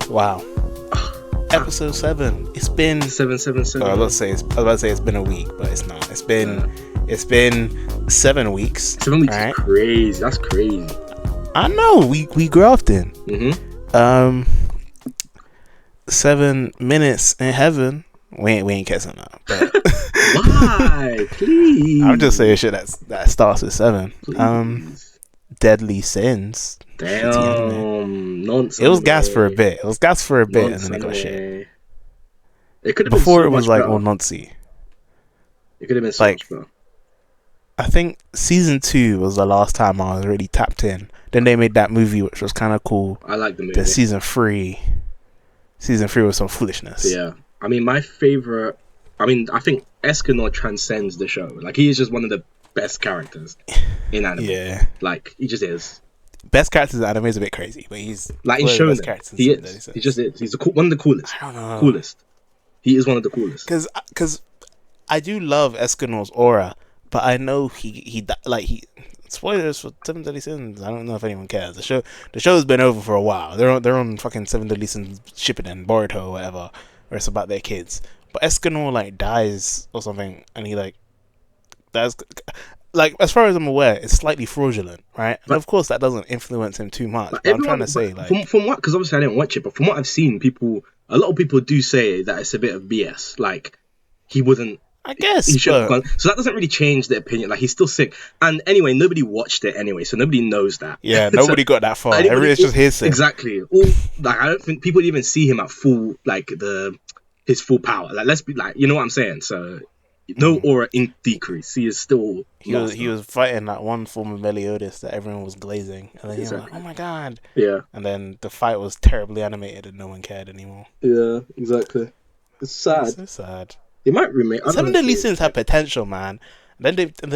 Wow. Episode 7. It's been 777. I was about to say it's been a week, but it's not. It's been 7 weeks. 7 weeks right? is crazy. That's crazy. I know. We grafting. 7 minutes in heaven. We ain't catching that. But Why? Please. I'm just saying shit that starts with 7. Please. Deadly Sins. Damn. Nonsense. It was gas for a bit. And then it got shit. It could have been Before so it was much like better. all noncy. It could have been so like, much better. I think season 2 was the last time I was really tapped in. Then they made that movie, which was kind of cool. I like the movie. Then season 3 was some foolishness. Yeah. I mean, my favorite. I think Escanor transcends the show. Like, he is just one of the best characters in anime. Yeah. Like, he just is. Best characters in anime is a bit crazy, but he's like in Shonen. He is. He just is. He's one of the coolest. I don't know. Coolest. He is one of the coolest. Because I do love Escanor's aura, but I know he spoilers for Seven Deadly Sins. I don't know if anyone cares. The show's been over for a while. They're on fucking Seven Deadly Sins Shippuden, Boruto, or whatever, where it's about their kids. But Escanor dies or something, and he that's as far as I'm aware, it's slightly fraudulent, right? And of course that doesn't influence him too much. But I'm trying to say from what, because obviously I didn't watch it, but from what I've seen, a lot of people do say that it's a bit of BS. Like, he wouldn't. I guess he should have gone. So that doesn't really change the opinion. Like, he's still sick. And anyway, nobody watched it anyway, so nobody knows that. Yeah, nobody got that far. It's just hearsay. Exactly. I don't think people even see him at full, his full power. Like, let's be you know what I'm saying? So no aura in decrease. He is still. He was fighting that one form of Meliodas that everyone was glazing, and then he was like, "Oh my god!" Yeah. And then the fight was terribly animated, and no one cared anymore. Yeah, exactly. It's sad. It's so sad. They might remake. Seven Deadly Sins had potential, man. Then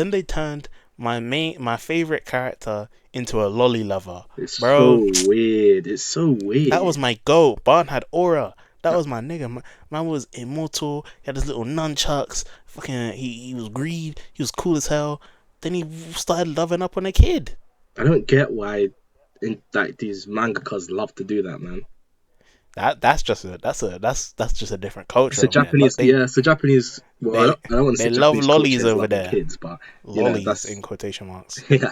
they turned my favorite character into a lolly lover. It's bro. So weird. It's so weird. That was my goat. Barn had aura. That was my nigga. Man was immortal. He had his little nunchucks. Fucking, he was greed. He was cool as hell. Then he started loving up on a kid. I don't get why, these mangakas love to do that, man. That's just a different culture. It's a Japanese, it's a Japanese. Well, I don't want to say they love Japanese lollies over there. Kids, but lollies that's in quotation marks. Yeah,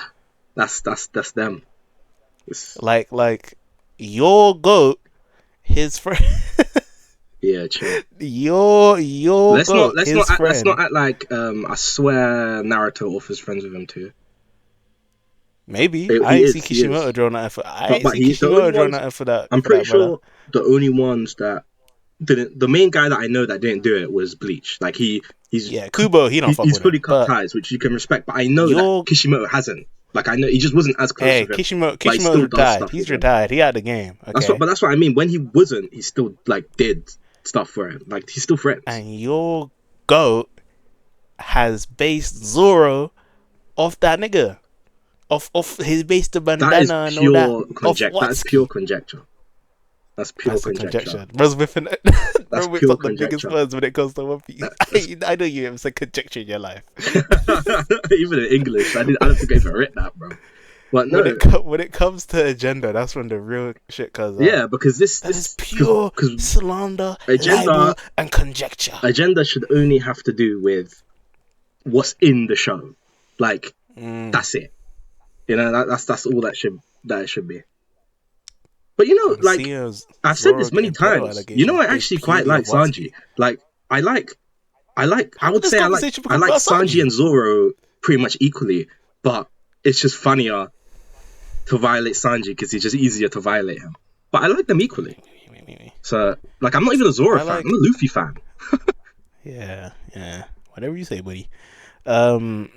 that's them. Like your goat, his friend. Yeah, true. Your let's goat, let's not act like I swear Naruto offers friends with him too. Maybe I ain't see Kishimoto drawing that effort. For that. I'm pretty sure the only ones that didn't, the main guy that I know that didn't do it was Bleach. Like he's Kubo. He's fully cut ties, which you can respect. But I know that Kishimoto hasn't. Like, I know he just wasn't as close. Hey, Kishimoto retired. He's retired. He had the game. Okay. That's what I mean. When he wasn't, he still did stuff for him. Like, he's still friends. And your goat has based Zoro off that nigga. Off his base the bandana and all that. That's pure conjecture. That's conjecture. Bro's whipping it. That's Bro pure whips the biggest words when it comes to One Piece. I know you haven't said conjecture in your life. Even in English, I don't think I even read that, bro. But no, when it comes to agenda, that's when the real shit comes out. Yeah, because this is pure slander, libel, and conjecture. Agenda should only have to do with what's in the show. Like, that's it. You know, that's all that it should be. But you know, like, I've said this many times. You know, I actually quite like Sanji. Like, I would say I like Sanji and Zoro pretty much equally, but it's just funnier to violate Sanji because it's just easier to violate him. But I like them equally. So, like, I'm not even a Zoro fan. I'm a Luffy fan. Yeah. Whatever you say, buddy. Bro,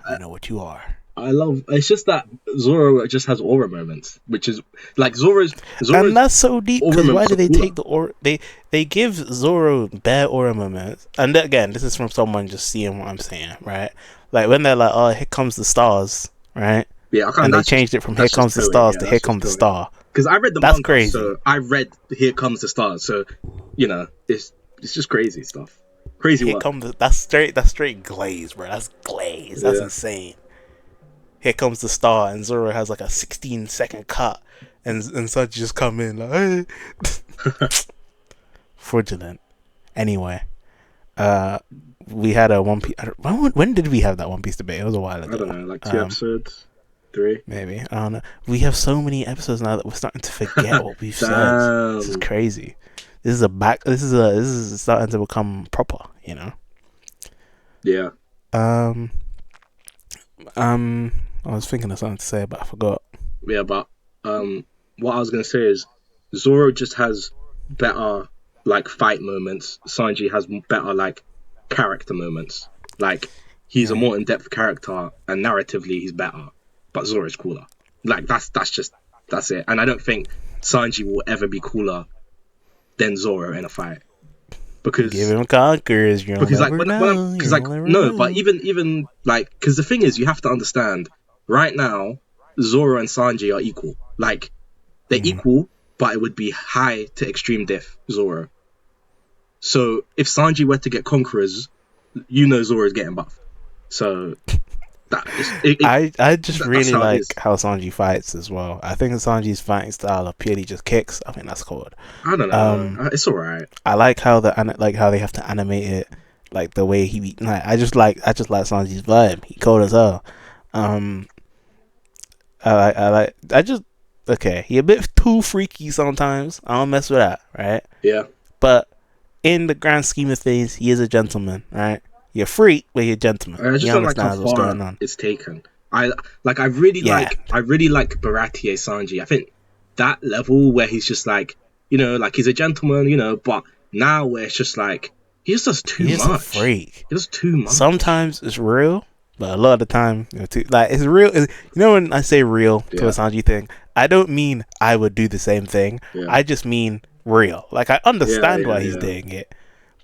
I know what you are. It's just that Zoro just has aura moments, which is like Zoro's and that's so deep because why do they take the aura? They give Zoro bare aura moments, and again, this is from someone just seeing what I'm saying, right? Like when they're like, "Oh, here comes the stars," right? Yeah, and they changed it from "Here comes the stars" to "Here comes the star." Because I read the manga, that's crazy. So I read "Here comes the stars," so you know, it's just crazy stuff. Crazy. That's straight glaze, bro. That's glaze. That's insane. Here comes the star, and Zoro has like a 16-second cut, and such just come in like, hey. Fraudulent. Anyway, uh, we had a One Piece. When did we have that One Piece debate? It was a while I don't ago. know, like 2 episodes, 3. Maybe I don't know. We have so many episodes now that we're starting to forget what we've said. This is Damn. crazy. This is starting to become proper. Yeah. Um, I was thinking of something to say, but I forgot. Yeah, but what I was gonna say is Zoro just has better like fight moments. Sanji has better like character moments. Like he's a Yeah, more in-depth character and narratively he's better. But Zoro's cooler. Like that's it. And I don't think Sanji will ever be cooler than Zoro in a fight give because him conquerors. You'll because like never when I'm know. because like You'll never no, but know. even like because the thing is you have to understand right now Zoro and Sanji are equal. Like they're Mm. equal, but it would be high to extreme diff Zoro. So if Sanji were to get conquerors, Zoro's getting buffed. So that is I just that's really how it like is. how Sanji fights as well. I think Sanji's fighting style of purely just kicks. I think that's cool. I don't know. Um, It's all right. I like how they have to animate it, like the way he like. I just like Sanji's vibe. He cold as hell. Um, I like I just okay. He a bit too freaky sometimes. I don't mess with that, right? Yeah. But in the grand scheme of things, he is a gentleman, right? You're a freak, but you're a gentleman. I He just don't like how understands what's far going on. it's taken. I like. Yeah, I really like Baratie Sanji. I think that level where he's just like, like he's a gentleman, but now where it's just like he just does too he's just a much. freak. He does too much. Sometimes it's real, but a lot of the time, like it's real. When I say real to a Yeah. Sanji thing, I don't mean I would do the same thing. Yeah. I just mean real. Like I Yeah. understand Yeah. why he's Yeah. doing it,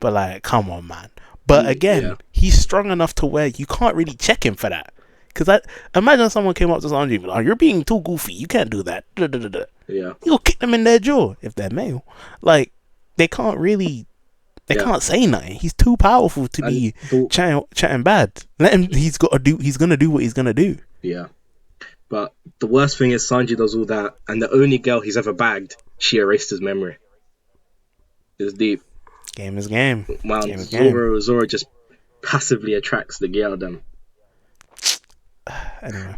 but like, come on, man. But Yeah. again, he's strong enough to where you can't really check him for that. Cause I imagine someone came up to Sanji, and be like, "You're being too goofy. You can't do that." Yeah. You'll kick them in their jaw if they're male. Like they can't really they Yeah. can't say nothing. He's too powerful to And be chatting bad. Let him. He's got to do. He's gonna do what he's gonna do. yeah. But the worst thing is Sanji does all that, and the only girl he's ever bagged, she erased his memory. It's deep. Game is game. Man, Game is game. Zoro just passively attracts the girl them. Anyway,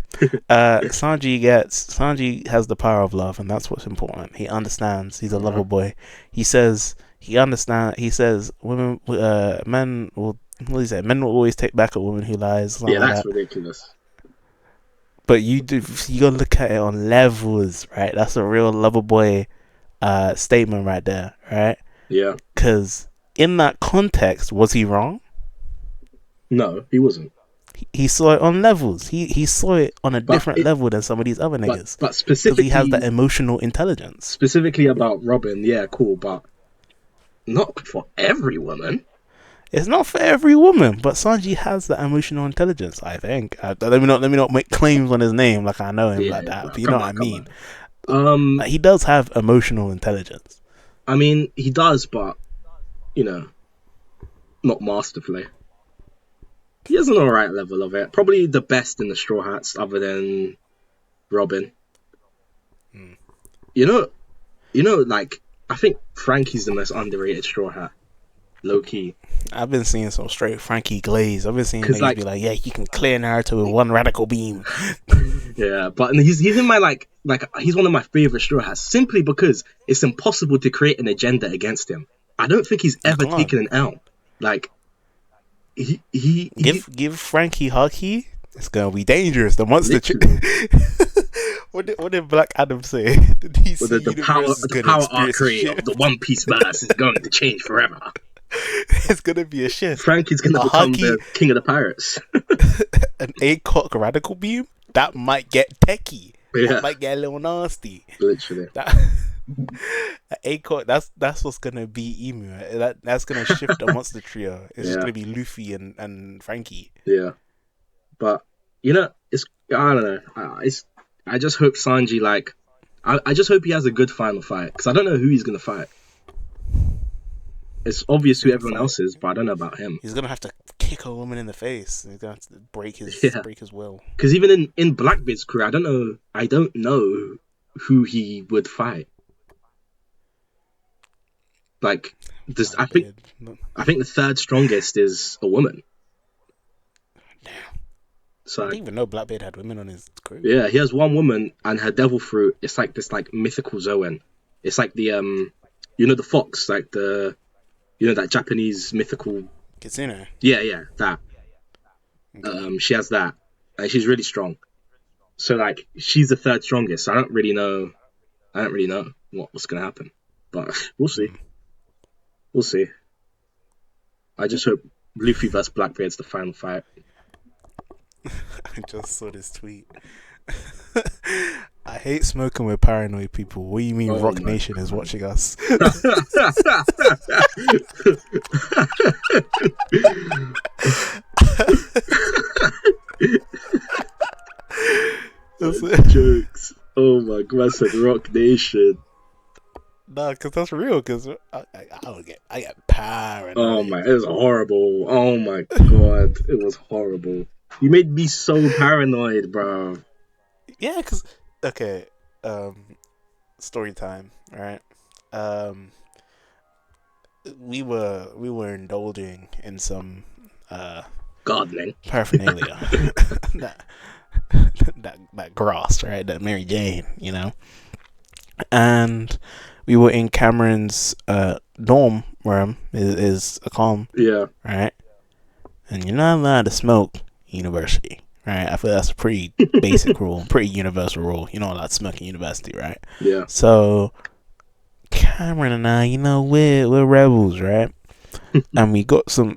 Sanji has the power of love, and that's what's important. He understands. He's a lover boy. He says he understands. He says men will. What do you say? Men will always take back a woman who lies. Something Yeah, like that's that. ridiculous. But you gotta look at it on levels, right? That's a real lover boy statement right there, right? Yeah. Because in that context, was he wrong? No, he wasn't. He saw it on levels. He saw it on a But different level than some of these other niggas. but Because he has that emotional intelligence. specifically about Robin, yeah, cool, but not for every woman. It's not for every woman, but Sanji has that emotional intelligence, I think. Let me not make claims on his name like I know him Yeah, like that, bro, but you know come what on, I come mean. on. Like, he does have emotional intelligence. I mean, he does, but you know, not masterfully. He has an alright level of it. Probably the best in the Straw Hats, other than Robin. You know, like I think Frankie's the most underrated Straw Hat, low key. I've been seeing some straight Frankie Glaze. I've been seeing Cause niggas like, be like, yeah, you can clear Naruto with one radical beam. yeah, but he's in my like he's one of my favorite Straw Hats simply because it's impossible to create an agenda against him. I don't think he's You ever can't. taken an L. Like he Give Frankie Hockey. It's gonna be dangerous. The monster. What did Black Adam say? The DC the universe is the gonna power experience a arc of shift. the One Piece verse is going to change forever. It's gonna be a shift. Frankie's gonna A become Hockey, the king of the pirates. an ACOG radical beam that might get techie. Yeah, That might get a little nasty. literally. That ACOG. That's what's gonna be Emu. That's gonna shift the monster trio. It's just Yeah, gonna be Luffy and Frankie. yeah. But it's I don't know. I just hope Sanji like I just hope he has a good final fight because I don't know who he's gonna fight. It's obvious who everyone else is, but I don't know about him. He's gonna have to kick a woman in the face. He's gonna have to break Yeah, his will. because even in Blackbeard's crew, I don't know who he would fight. Like, this, Blackbeard. I think the third strongest is a woman. Damn. So I didn't even know Blackbeard had women on his crew. yeah, he has one woman, and her devil fruit. It's like this like mythical Zoan. It's like the you know, the fox, like the, you know, that Japanese mythical. Kitsune. Yeah, that. Okay. She has that, and she's really strong. So like, she's the third strongest. So I don't really know what's gonna happen, but we'll see. Mm. We'll see. I just hope Luffy vs Blackbeard's the final fight. I just saw this tweet. I hate smoking with paranoid people. What do you mean Oh Rock my Nation is watching us? Jokes. Oh my god, I said Rock Nation. Nah, because that's real. Because I get Oh paranoid. my, it was horrible. Oh my god, it was horrible. You made me so paranoid, bro. Yeah, because okay, story time. All right, um, we were indulging in some Gardening. paraphernalia. that that grass, right? That Mary Jane, you know. And we were in Cameron's dorm room. Is a calm, Yeah, right? And you're not allowed to smoke university, right? I feel that's a pretty basic rule, pretty universal rule. You're not allowed to smoke in university, right? yeah. So Cameron and I, you know, we're rebels, right? And we got some.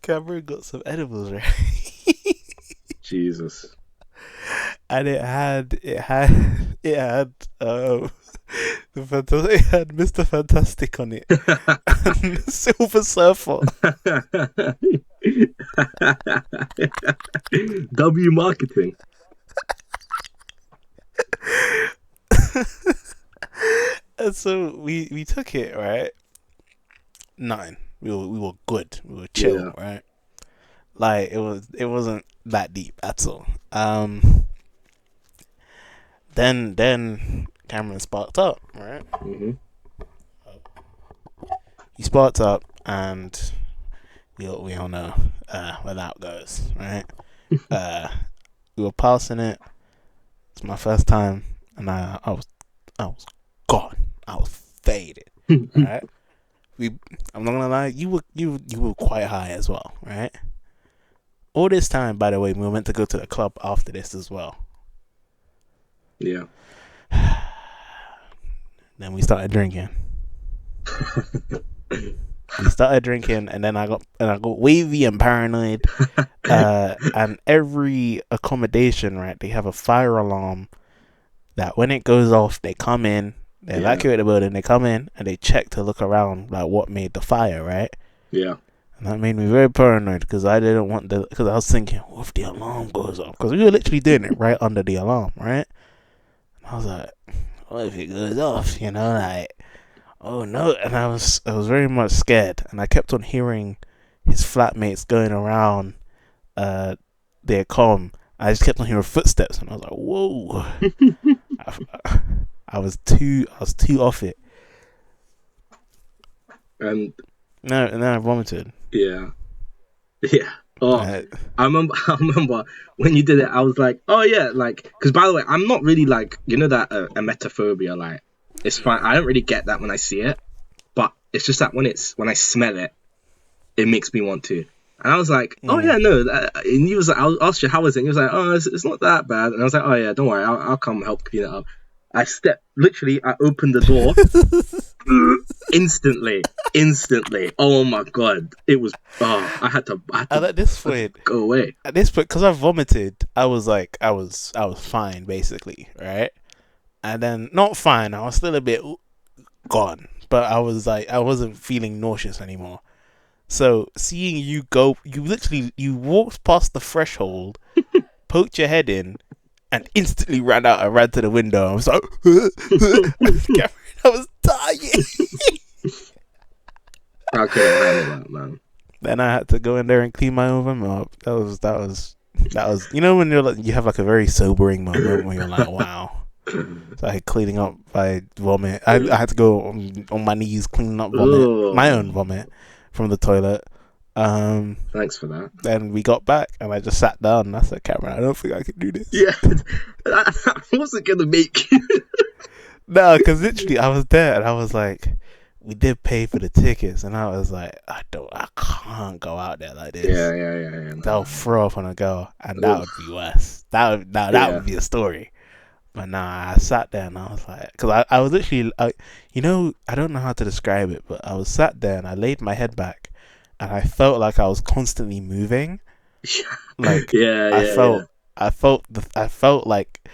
Cameron got some edibles, right? Jesus. And it had it had Mr. Fantastic on it and Silver Surfer. W marketing. And so we took it, right? Nothing. We were good. We were chill, Yeah. right? Like it wasn't that deep at all. Then Cameron sparked up, right? Mm-hmm. He sparked up, and we all know where that goes, right? We were passing it. It's my first time, and I was gone. I was faded, right? I'm not gonna lie, you were quite high as well, right? All this time, by the way, we were meant to go to the club after this as well. Yeah. Then we started drinking. And then I got wavy and paranoid. And every accommodation, right, they have a fire alarm that when it goes off, they come in, they evacuate the building, they come in and they check to look around like what made the fire, right? Yeah. And that made me very paranoid because I didn't want because I was thinking, what if the alarm goes off? Because we were literally doing it right under the alarm, right? And I was like, what if it goes off? You know, like, oh no. And I was very much scared, and I kept on hearing his flatmates going around their comm. I just kept on hearing footsteps, and I was like, whoa. I was too off it. And No, and then I vomited. yeah. Yeah. Oh, Uh, I remember when you did it. I was like, oh yeah, like, because by the way, I'm not really like, you know, that emetophobia. Like, it's fine. I don't really get that when I see it, but it's just that when I smell it, it makes me want to. And I was like, oh yeah, no. And he was like, I asked you how was it. And he was like, oh, it's not that bad. And I was like, oh yeah, don't worry, I'll come help clean it up. I opened the door. Instantly. Oh my god, it was. I had to at this point, go away. because I vomited, I was like, I was fine basically, right? And then not fine, I was still a bit gone, but I was like, I wasn't feeling nauseous anymore. So seeing you go, you walked past the threshold, poked your head in, and instantly ran out. I ran to the window. I was like, I was dying. I couldn't handle that, man. Then I had to go in there and clean my own room up. That was That was, you know, when you're like, you have like a very sobering moment where you're like, wow. So I cleaning up by vomit. I had to go on my knees cleaning up vomit, my own Oh, vomit from the toilet. thanks for that. Then we got back and I just sat down and I said, Cameron, I don't think I can do this. Yeah, I wasn't gonna make you. No, because literally I was there and I was like, we did pay for the tickets and I was like, I can't go out there like this. Yeah. They'll No. throw up on a girl and that Ugh, would be worse. That yeah. would be a story. But nah, I sat there and I was like, because I was literally, you know, I don't know how to describe it, but I was sat there and I laid my head back and I felt like I was constantly moving. Like Yeah. I felt like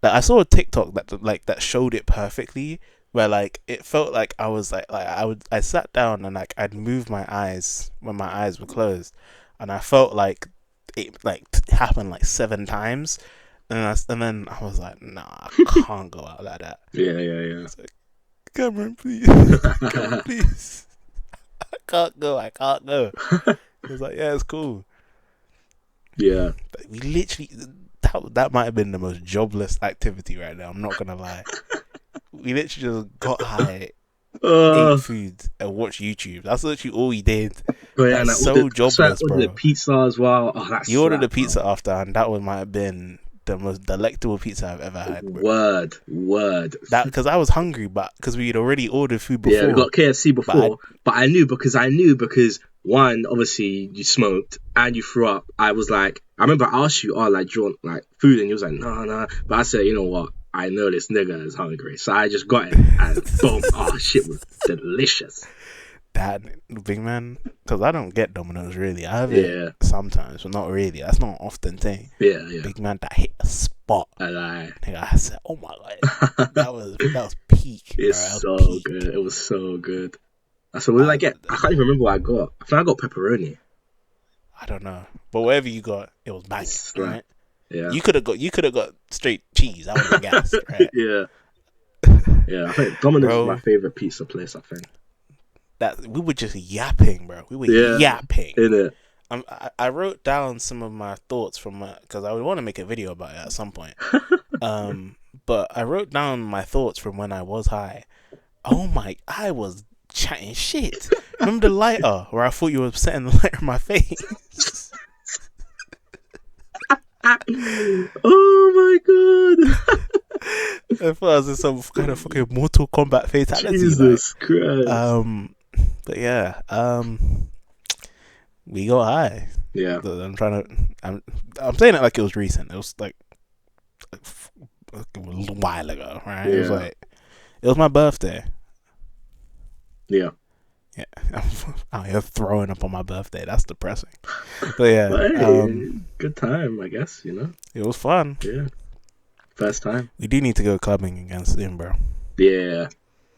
I saw a TikTok that showed it perfectly, where like it felt like I was like I sat down and like I'd move my eyes when my eyes were closed, and I felt like it like happened like 7 times, and then I was like, nah, I can't go out like that. Yeah. It's like, Cameron, please, Cameron, please, I can't go. He was like, yeah, it's cool. Yeah. But we literally that might have been the most jobless activity right now. I'm not gonna lie. We literally just got high, ate Uh, food, and watched YouTube. That's literally all we did. but yeah, and That's so I jobless, ordered the bro. pizza as well. Oh, that's You ordered a slap, bro. pizza after, and that one might have been the most delectable pizza I've ever had, bro. Word. That because I was hungry, but because we'd already ordered food Yeah, we before. got KFC But I before, but I knew because one, obviously you smoked and you threw up. I was like, I remember I asked you, oh, like, do you want like food? And you was like, no. But I said, you know what? I know this nigga is hungry, so I just got it and boom, oh shit was delicious. that big man, because I don't get Domino's really. I have it Yeah, sometimes, but not really. That's not an often thing. yeah. Big man, that hit a spot. I lie. Nigga, I said, "Oh my god, that was peak, bro. It's That was so peak." good. It was so good. So what did I I, get? I can't even remember what I got. I think I got pepperoni. I don't know, but whatever you got, it was banging, It's slap. right? Yeah. You could have got straight cheese. That would have been gas, right? Yeah. Yeah. I think Domino's is my Bro, favorite pizza place, I think. that we were just yapping, bro. We were Yeah. yapping. In it. I wrote down some of my thoughts from because I would want to make a video about it at some point. But I wrote down my thoughts from when I was high. Oh my, I was chatting shit. Remember the lighter where I thought you were setting the lighter in my face? Oh my god. I thought I was in some kind of fucking Mortal Kombat fatality. Like, Jesus Christ. but yeah, we got high. Yeah. I'm saying it like it was recent. It was like a little while ago, right? It was Yeah. like it was my birthday. Yeah. Yeah, I'm out here throwing up on my birthday. That's depressing. But yeah, But hey, good time, I guess, it was fun. Yeah. First time. We do need to go clubbing again soon, bro. Yeah.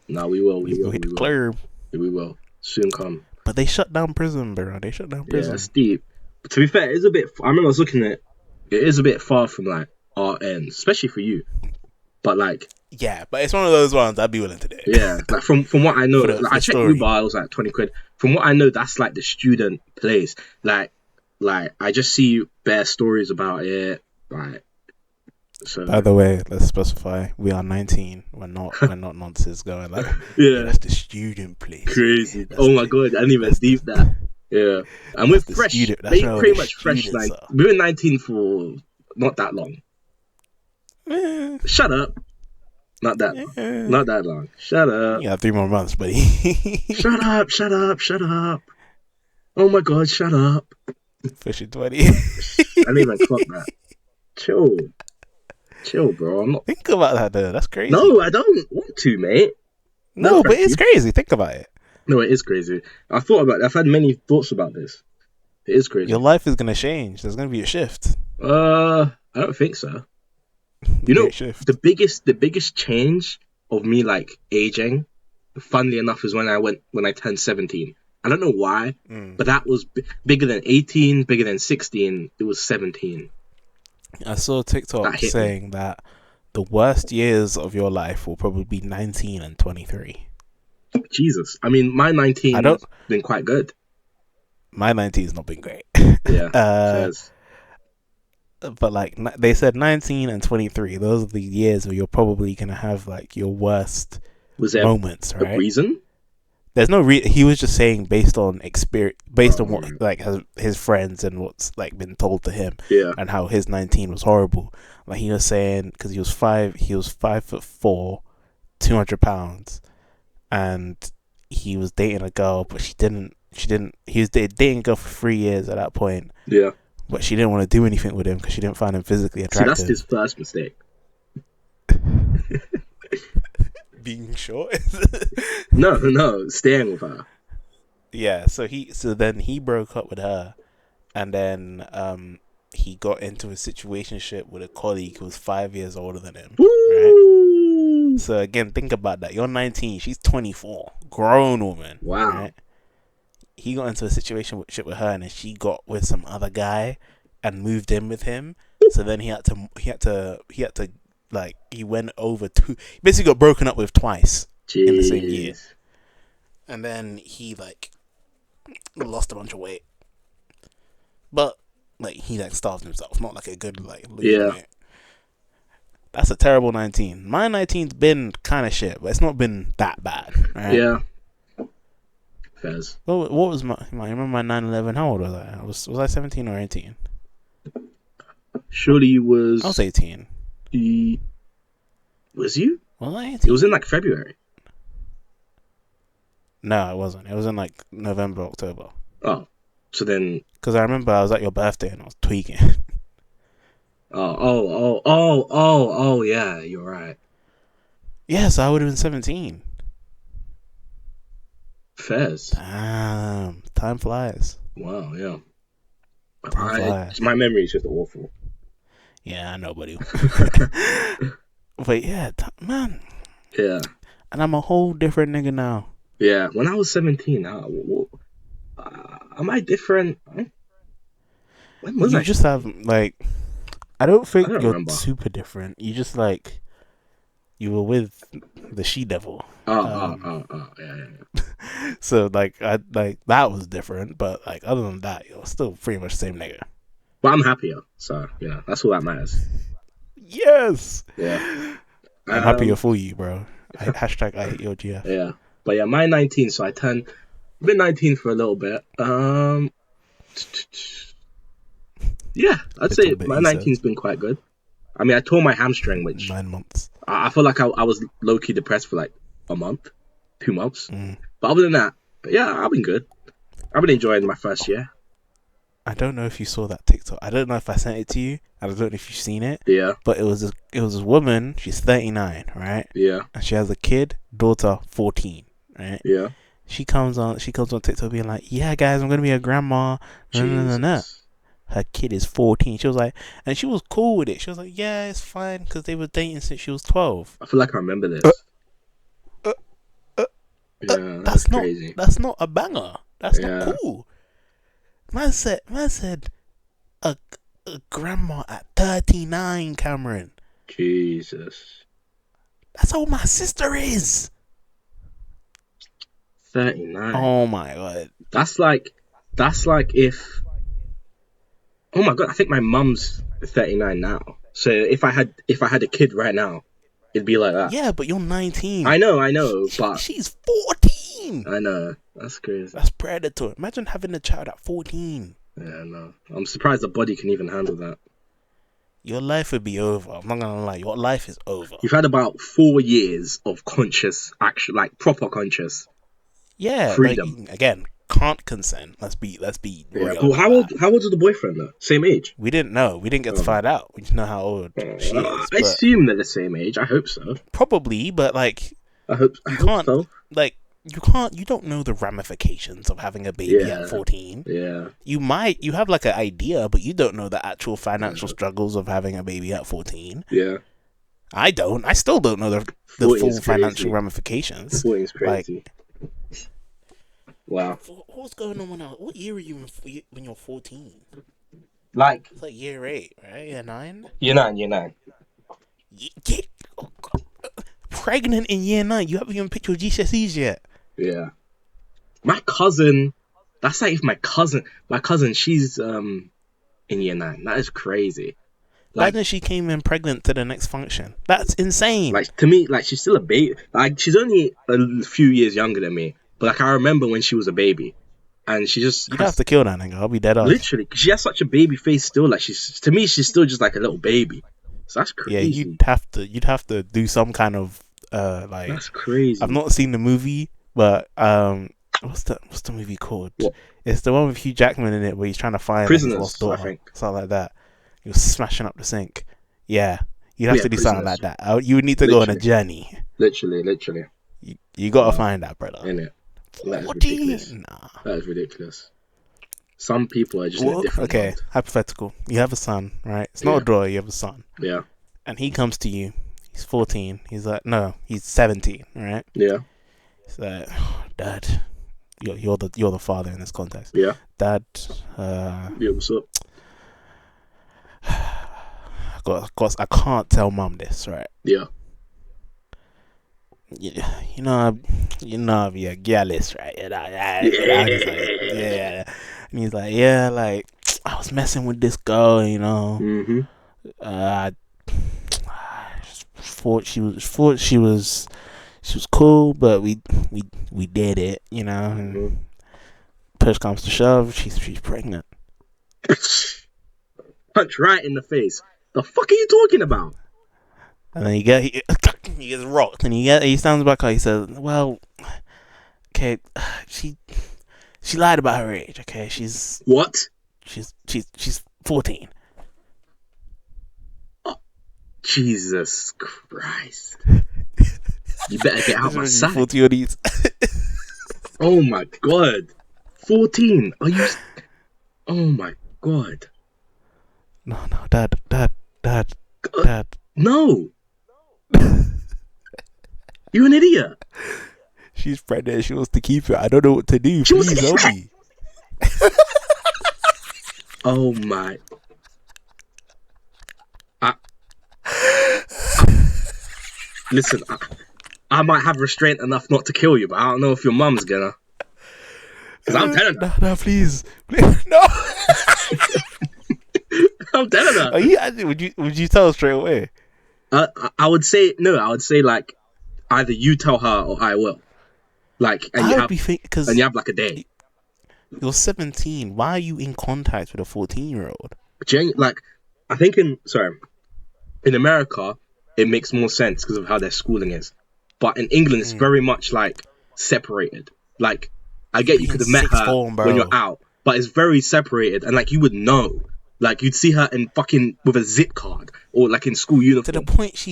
No, we will. We need to go hit the We will. club. We will. Soon come. But they shut down prison, bro. They shut down Yeah, prison. steep. But to be fair, it's a bit. I remember I was looking at it is a bit far from like our end, especially for you. But like, Yeah, but it's one of those ones I'd be willing to do. yeah, like from what I know, For the like, I checked story. Uber, it was like 20 quid. From what I know, that's like the student place. Like I just see bare stories about it. Like, so By the way, let's specify we are 19. We're not nonsense going like, yeah, yeah, that's the student place. crazy. Yeah, Oh my god, I didn't even that's deep that. Yeah, and we're that's the fresh. student. That's where all Pretty the much fresh. students Like are. we've been 19 for not that long. Eh, Shut up. Not that long. eh. Not that long. Shut up. You got 3 more months, buddy. Shut up. Shut up. Oh my god, shut up. Pushing 20. I didn't even clock that. Chill, bro. I'm not. Think about that, though. That's crazy. No, I don't want to, mate. No, but thank it's you. crazy. Think about it. No, it is crazy. I've had many thoughts about this. It is crazy. Your life is gonna change. There's gonna be a shift. I don't think so. You know, Great shift. the biggest change of me like aging, funnily enough, is when I turned 17. I don't know why, but that was bigger than 18, bigger than 16. It was 17. I saw TikTok That hit me. saying that the worst years of your life will probably be 19 and 23. Jesus. I mean, my 19 I don't. has been quite good. My 19's not been great. Yeah. Uh, Says. but like they said 19 and 23, those are the years where you're probably gonna have like your worst Was there moments, a right? reason? There's no he was just saying based on experience, based on Oh, what like his friends and what's like been told to him, yeah. and how his 19 was horrible. Like he was saying, because he was 5'4", 200 pounds, and he was dating a girl, but he was dating a girl for 3 years at that point, Yeah. but she didn't want to do anything with him because she didn't find him physically See, that's his attractive. first mistake. Being short. No, staying with her. Yeah, so then he broke up with her, and then he got into a situationship with a colleague who was 5 years older than him, right? Woo! So again, think about that. You're 19, she's 24, grown woman, Wow. right? He got into a situationship with her, and then she got with some other guy, and moved in with him. So then he went over two. He basically got broken up with twice in the same year, Jeez. and then he like lost a bunch of weight, but like he like starved himself, not like a good like losing Yeah. weight. That's a terrible 19. My 19's been kind of shit, but it's not been that bad, right? Yeah. Fez. What was I remember my 9/11. How old was I? Was I 17 or 18? Surely you I was was. 18. Was you? Was I It was in 18? like February. No, it wasn't. It was in like November, October. Oh. So then. Because I remember I was at your birthday and I was tweaking. Oh, yeah, you're right. Yes, I would have been 17. Fez. Damn, time flies. Wow, yeah. Time flies. My memory is just awful. Yeah, I know, buddy. But yeah, man. Yeah. And I'm a whole different nigga now. Yeah. When I was 17, am I different? When was You I just have, 17? like, I don't I think don't you're remember. super different. You just, like, you were with the she devil. Yeah. So, like, that was different. But, like, other than that, you're still pretty much the same nigga. But I'm happier, so, that's all that matters. Yes! Yeah. I'm happier for you, bro. Hashtag I hate your GF. Yeah. But yeah, my 19, so I've been 19 for a little bit. Yeah, I'd say Little bit, my he said. 19's been quite good. I mean, I tore my hamstring, which 9 months. I feel like I was low-key depressed for like a month, 2 months. But other than that, yeah, I've been good. I've been enjoying my first year. I don't know if you saw that TikTok. I don't know if I sent it to you. I don't know if you've seen it. Yeah. But it was this woman. She's 39, right? Yeah. And she has a kid, daughter, 14, right? Yeah. She comes on TikTok being like, "Yeah, guys, I'm gonna be a grandma." No. Her kid is 14. She was like, and she was cool with it. She was like, "Yeah, it's fine," because they were dating since she was 12. I feel like I remember this. Yeah, that's crazy. That's not a banger. That's not Yeah. cool. Man said a grandma at 39, Cameron. Jesus. That's how old my sister is. 39. Oh my god. That's like if. Oh my god, I think my mum's 39 now. So if I had a kid right now, it'd be like that. Yeah, but you're 19. I know, but she's 14. I know. That's crazy. That's predator. Imagine having a child at 14. Yeah, no. I'm surprised the body can even handle that. Your life would be over. I'm not gonna lie. Your life is over. You've had about 4 years of conscious action, like proper conscious. Yeah, freedom. Like, again, can't consent. Let's be real. Yeah, but how old is the boyfriend though? Same age? We didn't know. We didn't get to find out. We just know how old she is. I assume they're the same age. I hope so. Probably, but like, I hope so. Like, you don't know the ramifications of having a baby at 14. Yeah. You have like an idea, but you don't know the actual financial struggles of having a baby at 14. Yeah. I still don't know the full financial ramifications. 14 is crazy. Wow. What's going on what year were you when you're 14? Like, it's like year 8, right? Year 9? Year 9. Yeah. Pregnant in year 9. You haven't even picked your GCSEs yet. Yeah. My cousin, that's like if my cousin, she's in year 9. That is crazy. Like, Imagine she came in pregnant to the next function. That's insane. to me, like she's still a baby. Like she's only a few years younger than me, but like I remember when she was a baby, and she just You'd have has to kill that nigga. I'll be dead ass. literally she has such a baby face still. Like she's to me, she's still just like a little baby. So that's Yeah, crazy. you'd have to do some kind of like. That's I've crazy. not seen the movie, but what's the movie called? What? It's the one with Hugh Jackman in it where he's trying to find like his lost Prisoners, I daughter, think. something like that. He was smashing up the sink. Yeah, you'd have Yeah, to do something prisoners. like that. You would need to go on a Literally, journey. literally. You gotta Wow, find that, brother. in it. That is ridiculous. 14? Nah. That is ridiculous. Some people are just in a Well, different okay, world. hypothetical. You have a son, right? It's not Yeah, a daughter, you have a son. yeah, And he comes to you. He's 14. He's like, no, he's 17, right? yeah, He's like, Dad, you're the father in this context. yeah. Dad, Yeah, what's up? I can't tell mum this, right? Yeah. You know, you're jealous, right? He's like, Yeah. yeah. And he's like, yeah, like, I was messing with this girl, Mm-hmm. I thought she was cool, but we did it, and Mm-hmm. push comes to shove, she's pregnant. Punch right in the face. The fuck are you talking about? And then he gets rocked, and he stands back up. He says, "Well, okay, she lied about her age. Okay, she's What? 14." Oh, Jesus Christ. You better get out my sight. 40 Oh my god. 14. Are you... Oh my god. No, dad. No. You're an idiot. She's pregnant. She wants to keep it. I don't know what to do. She was- Please help me. Oh my. Listen, I might have restraint enough not to kill you, but I don't know if your mum's gonna. Because I'm telling her. No, please, no. I'm telling her. Are you? Would you tell straight away? I would say no. I would say like either you tell her or I will. Like, and I you would have be thinking because and you have like a day. you're 17. Why are you in contact with a 14-year-old? Like, I think in America it makes more sense because of how their schooling is, but in England it's very much like separated. Like, I get you could have met her form, when you're out, but it's very separated, and like you would know. Like, you'd see her in fucking with a zip card or like in school uniform. To the point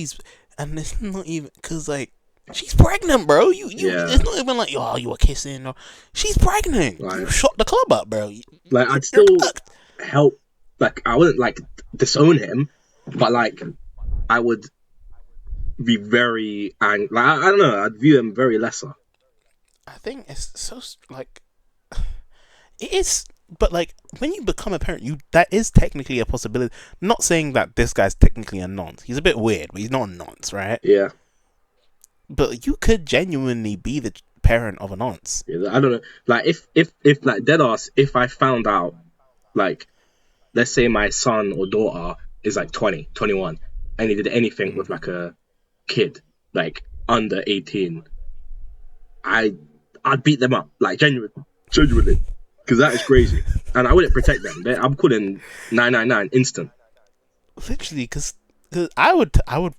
and it's not even because like she's pregnant, bro. Yeah. It's not even like you were kissing. Or, she's pregnant. Right. You shot the club up, bro. Like, I'd still help. Like, I wouldn't like disown him, but like I would be very angry. Like, I don't know. I'd view him very lesser. I think it's so like it is. But like when you become a parent, that is technically a possibility. Not saying that this guy's technically a nonce. He's a bit weird, but he's not a nonce, right? Yeah. But you could genuinely be the parent of a nonce. Yeah, I don't know. Like, if like dead ass, if I found out, like, let's say my son or daughter is like 20, 21, and he did anything with like a kid, like under 18, I'd beat them up, like genuinely, because that is crazy, and I wouldn't protect them. I'm calling 999 instant. Literally, because I'd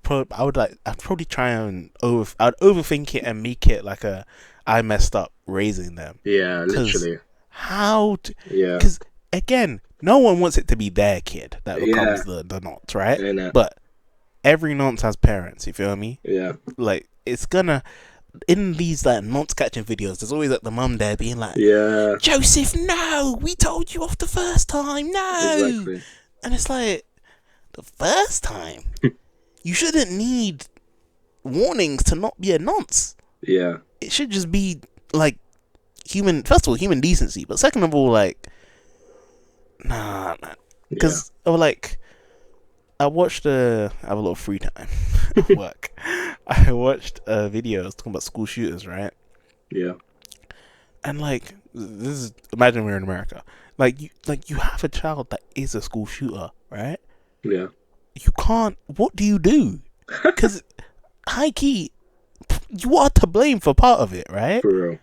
probably try and I'd overthink it and make it like I messed up raising them. Yeah, literally. Yeah. Because again, no one wants it to be their kid that becomes the nonce, right? Yeah. But every nonce has parents. You feel me? Yeah. Like, it's gonna in these like nonce catching videos. There's always like the mum there being like, Yeah. Joseph, no, we told you off the first time, no. Exactly. And it's like, the first time, you shouldn't need warnings to not be a nonce. Yeah. It should just be like first of all, human decency, but second of all, like, nah, man. Because like, I have a lot of free time at work. I watched videos talking about school shooters, right? Yeah. And like, imagine we're in America. Like you have a child that is a school shooter, right? Yeah. you can't. What do you do? Because high key, you are to blame for part of it, right? For real.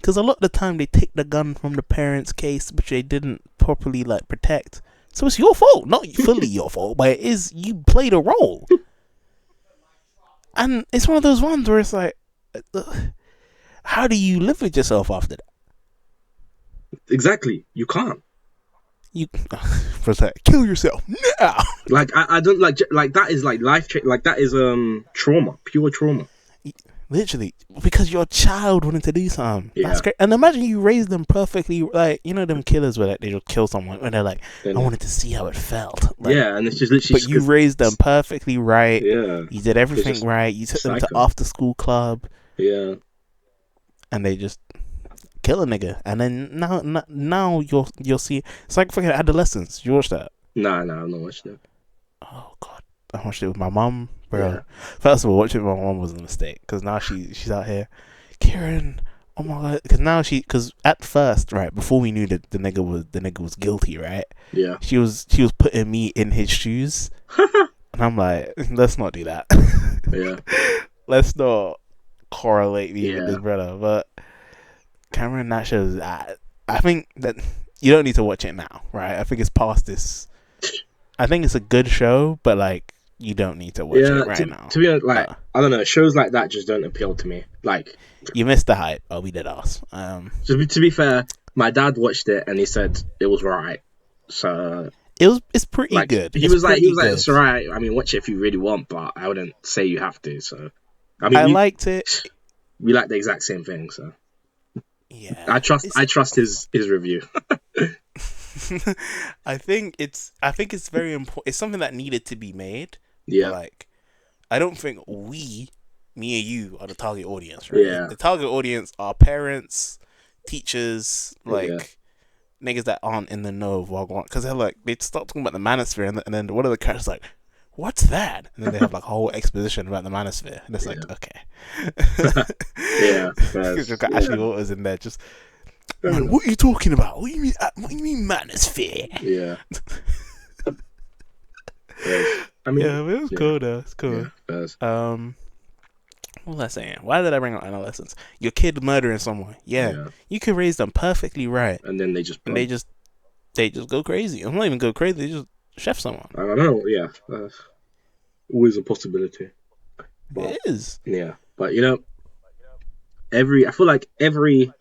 Because a lot of the time they take the gun from the parents' case, which they didn't properly like protect. So it's your fault, not fully your fault, but it is, you played a role. And it's one of those ones where it's like, how do you live with yourself after that? Exactly. You can't. You first like, kill yourself now. Like I don't like that is like life like that is trauma, pure trauma. Literally, because your child wanted to do something. Yeah. That's great. And imagine you raised them perfectly, like, you know them killers where like, they just kill someone and they're like, I wanted to see how it felt. Like, yeah, and it's just literally. But you raised them perfectly right. Yeah. You did everything right. You took them to after school club. Yeah. And they just kill a nigga. And then now you'll see. It's like fucking Adolescence. You watch that? Nah, I've not watched that. Oh god, I watched it with my mom, bro. Yeah. First of all, watching it with my mom was a mistake because now she's out here, Kieron. Oh my god, because at first, right before we knew that the nigga was guilty, right? Yeah. She was putting me in his shoes, and I'm like, let's not do that. Yeah. Let's not correlate me with this brother. But Cameron, that shows. I think that you don't need to watch it now, right? I think it's past this. I think it's a good show, but like you don't need to watch it right now. To be honest, like I don't know, shows like that just don't appeal to me. Like you missed the hype. I'll be dead ass. To be fair, my dad watched it and he said it was right. So it's pretty good. He was like it's alright. I mean, watch it if you really want, but I wouldn't say you have to. So I mean, I liked it. We like the exact same thing. So yeah, I trust his review. I think it's very important. It's something that needed to be made. Yeah. Like, I don't think me and you are the target audience, right? Yeah. The target audience are parents, teachers, like niggas that aren't in the know of Wagwan. Because they're like, they start talking about the manosphere, and then one of the characters like, what's that? And then they have like a whole exposition about the manosphere, and it's like, okay. Yeah. Just got Ashley Waters in there, just. Man, what are you talking about? What do you mean manosphere? Yeah. I mean, yeah, it was cool though. It's cool. Yeah, what was I saying? Why did I bring up adolescence? Your kid murdering someone. Yeah. You can raise them perfectly right. And then they just go crazy. I'm not even go crazy. They just chef someone. I don't know. Yeah, always a possibility. But, it is. Yeah, but you know, I feel like every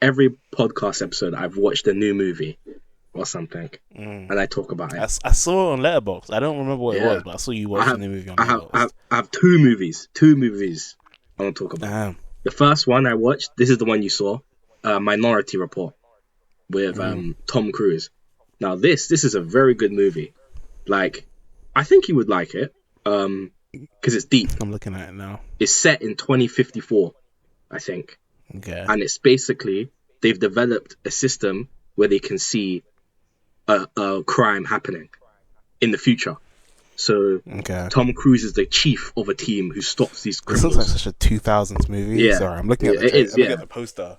podcast episode I've watched a new movie or something, and I talk about it. I saw it on Letterboxd. I don't remember what it was, but I saw you watching the movie on Letterboxd. I have two movies I want to talk about. Damn. The first one I watched, this is the one you saw, Minority Report with Tom Cruise. Now this is a very good movie. Like, I think you would like it because it's deep. I'm looking at it now. It's set in 2054, I think. Okay. And it's basically, they've developed a system where they can see a crime happening in the future. So Tom Cruise is the chief of a team who stops these criminals. This looks like such a 2000s movie. Yeah. Sorry, I'm looking at the poster.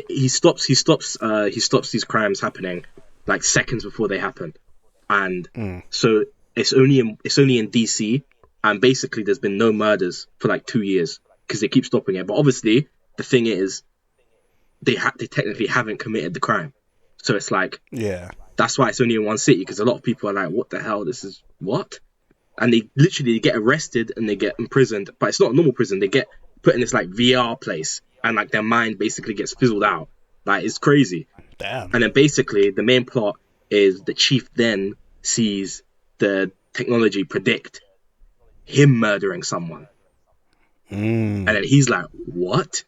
He stops these crimes happening like seconds before they happen, and so it's only in DC, and basically there's been no murders for like 2 years because they keep stopping it. But obviously the thing is, they technically haven't committed the crime, so it's like that's why it's only in one city, because a lot of people are like, what the hell, this is what? And they literally get arrested and they get imprisoned, but it's not a normal prison. They get put in this like VR place, and like their mind basically gets fizzled out. Like, it's crazy. Damn. And then basically the main plot is the chief then sees the technology predict him murdering someone. And then he's like, what?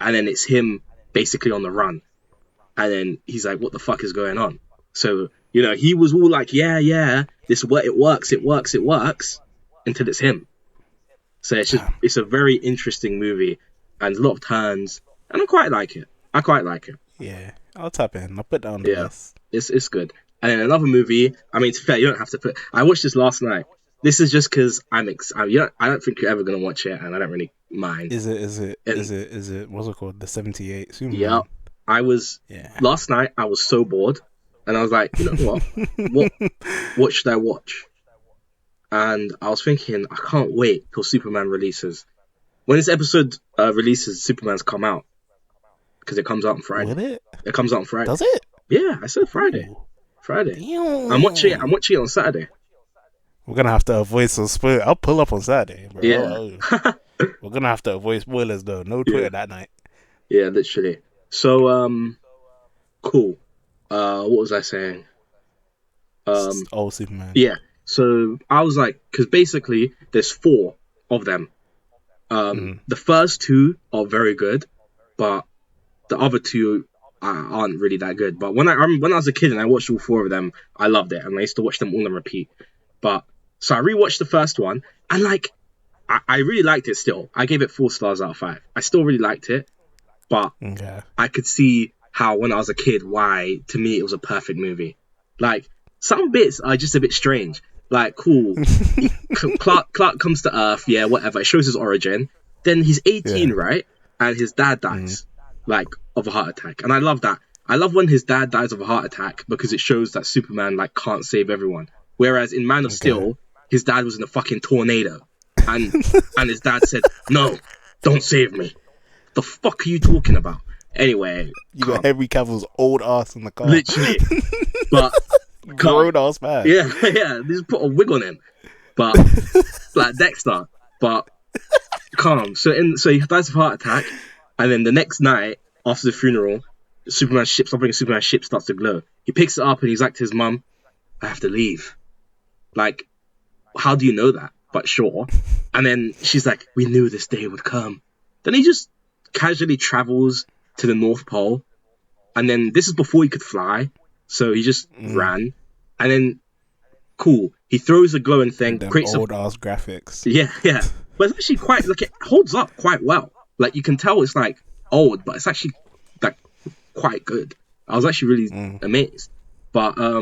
And then it's him basically on the run. And then he's like, what the fuck is going on? So, you know, he was all like, yeah, it works, until it's him. So it's a very interesting movie, and a lot of turns, and I quite like it. Yeah, I'll tap in. I'll put that on the list. It's good. And then another movie, I mean, to be fair, you don't have to put... I watched this last night. This is just because I don't think you're ever going to watch it, and I don't really mind. Is it, what's it called? The 78 Superman? Yeah. Last night, I was so bored, and I was like, you know what? What should I watch? and I was thinking, I can't wait till Superman releases. When this episode releases, Superman's come out because it comes out on Will Friday. it? It comes out on Friday. Does it? Yeah, I said Friday. Ooh. Friday. I'm watching it. Damn. I'm watching it on Saturday. We're gonna have to avoid some spoilers. I'll pull up on Saturday, bro. Yeah. We're gonna have to avoid spoilers though. No Twitter that night. Yeah, literally. So, cool. What was I saying? Old Superman. Yeah. So I was like, because basically there's 4 of them. The first 2 are very good, but the other 2 aren't really that good. But when I was a kid and I watched all 4 of them, I loved it, and I used to watch them all on repeat. But so I rewatched the first one, and like I really liked it still. I gave it 4 stars out of 5. I still really liked it, but I could see how when I was a kid, why to me it was a perfect movie. Like some bits are just a bit strange. Like cool, Clark comes to Earth, yeah, whatever. It shows his origin. Then he's 18, right, and his dad dies, like of a heart attack. And I love that. I love when his dad dies of a heart attack because it shows that Superman like can't save everyone. Whereas in Man of Steel, his dad was in a fucking tornado, and his dad said, "No, don't save me." The fuck are you talking about? Anyway, you got Henry Cavill's old ass in the car, literally, but grown ass man. Yeah, they just put a wig on him, but like Dexter, but calm. So he dies of a heart attack, and then the next night after the funeral, Superman's ship starts to glow. He picks it up and he's like to his mum, "I have to leave." Like, how do you know that? But sure. And then she's like, "We knew this day would come." Then he just casually travels to the North Pole, and then this is before he could fly, so he just ran, and then cool, he throws a glowing thing, creates old ass graphics. Yeah, but it's actually quite like it holds up quite well. Like you can tell it's like old, but it's actually like quite good. I was actually really amazed. But I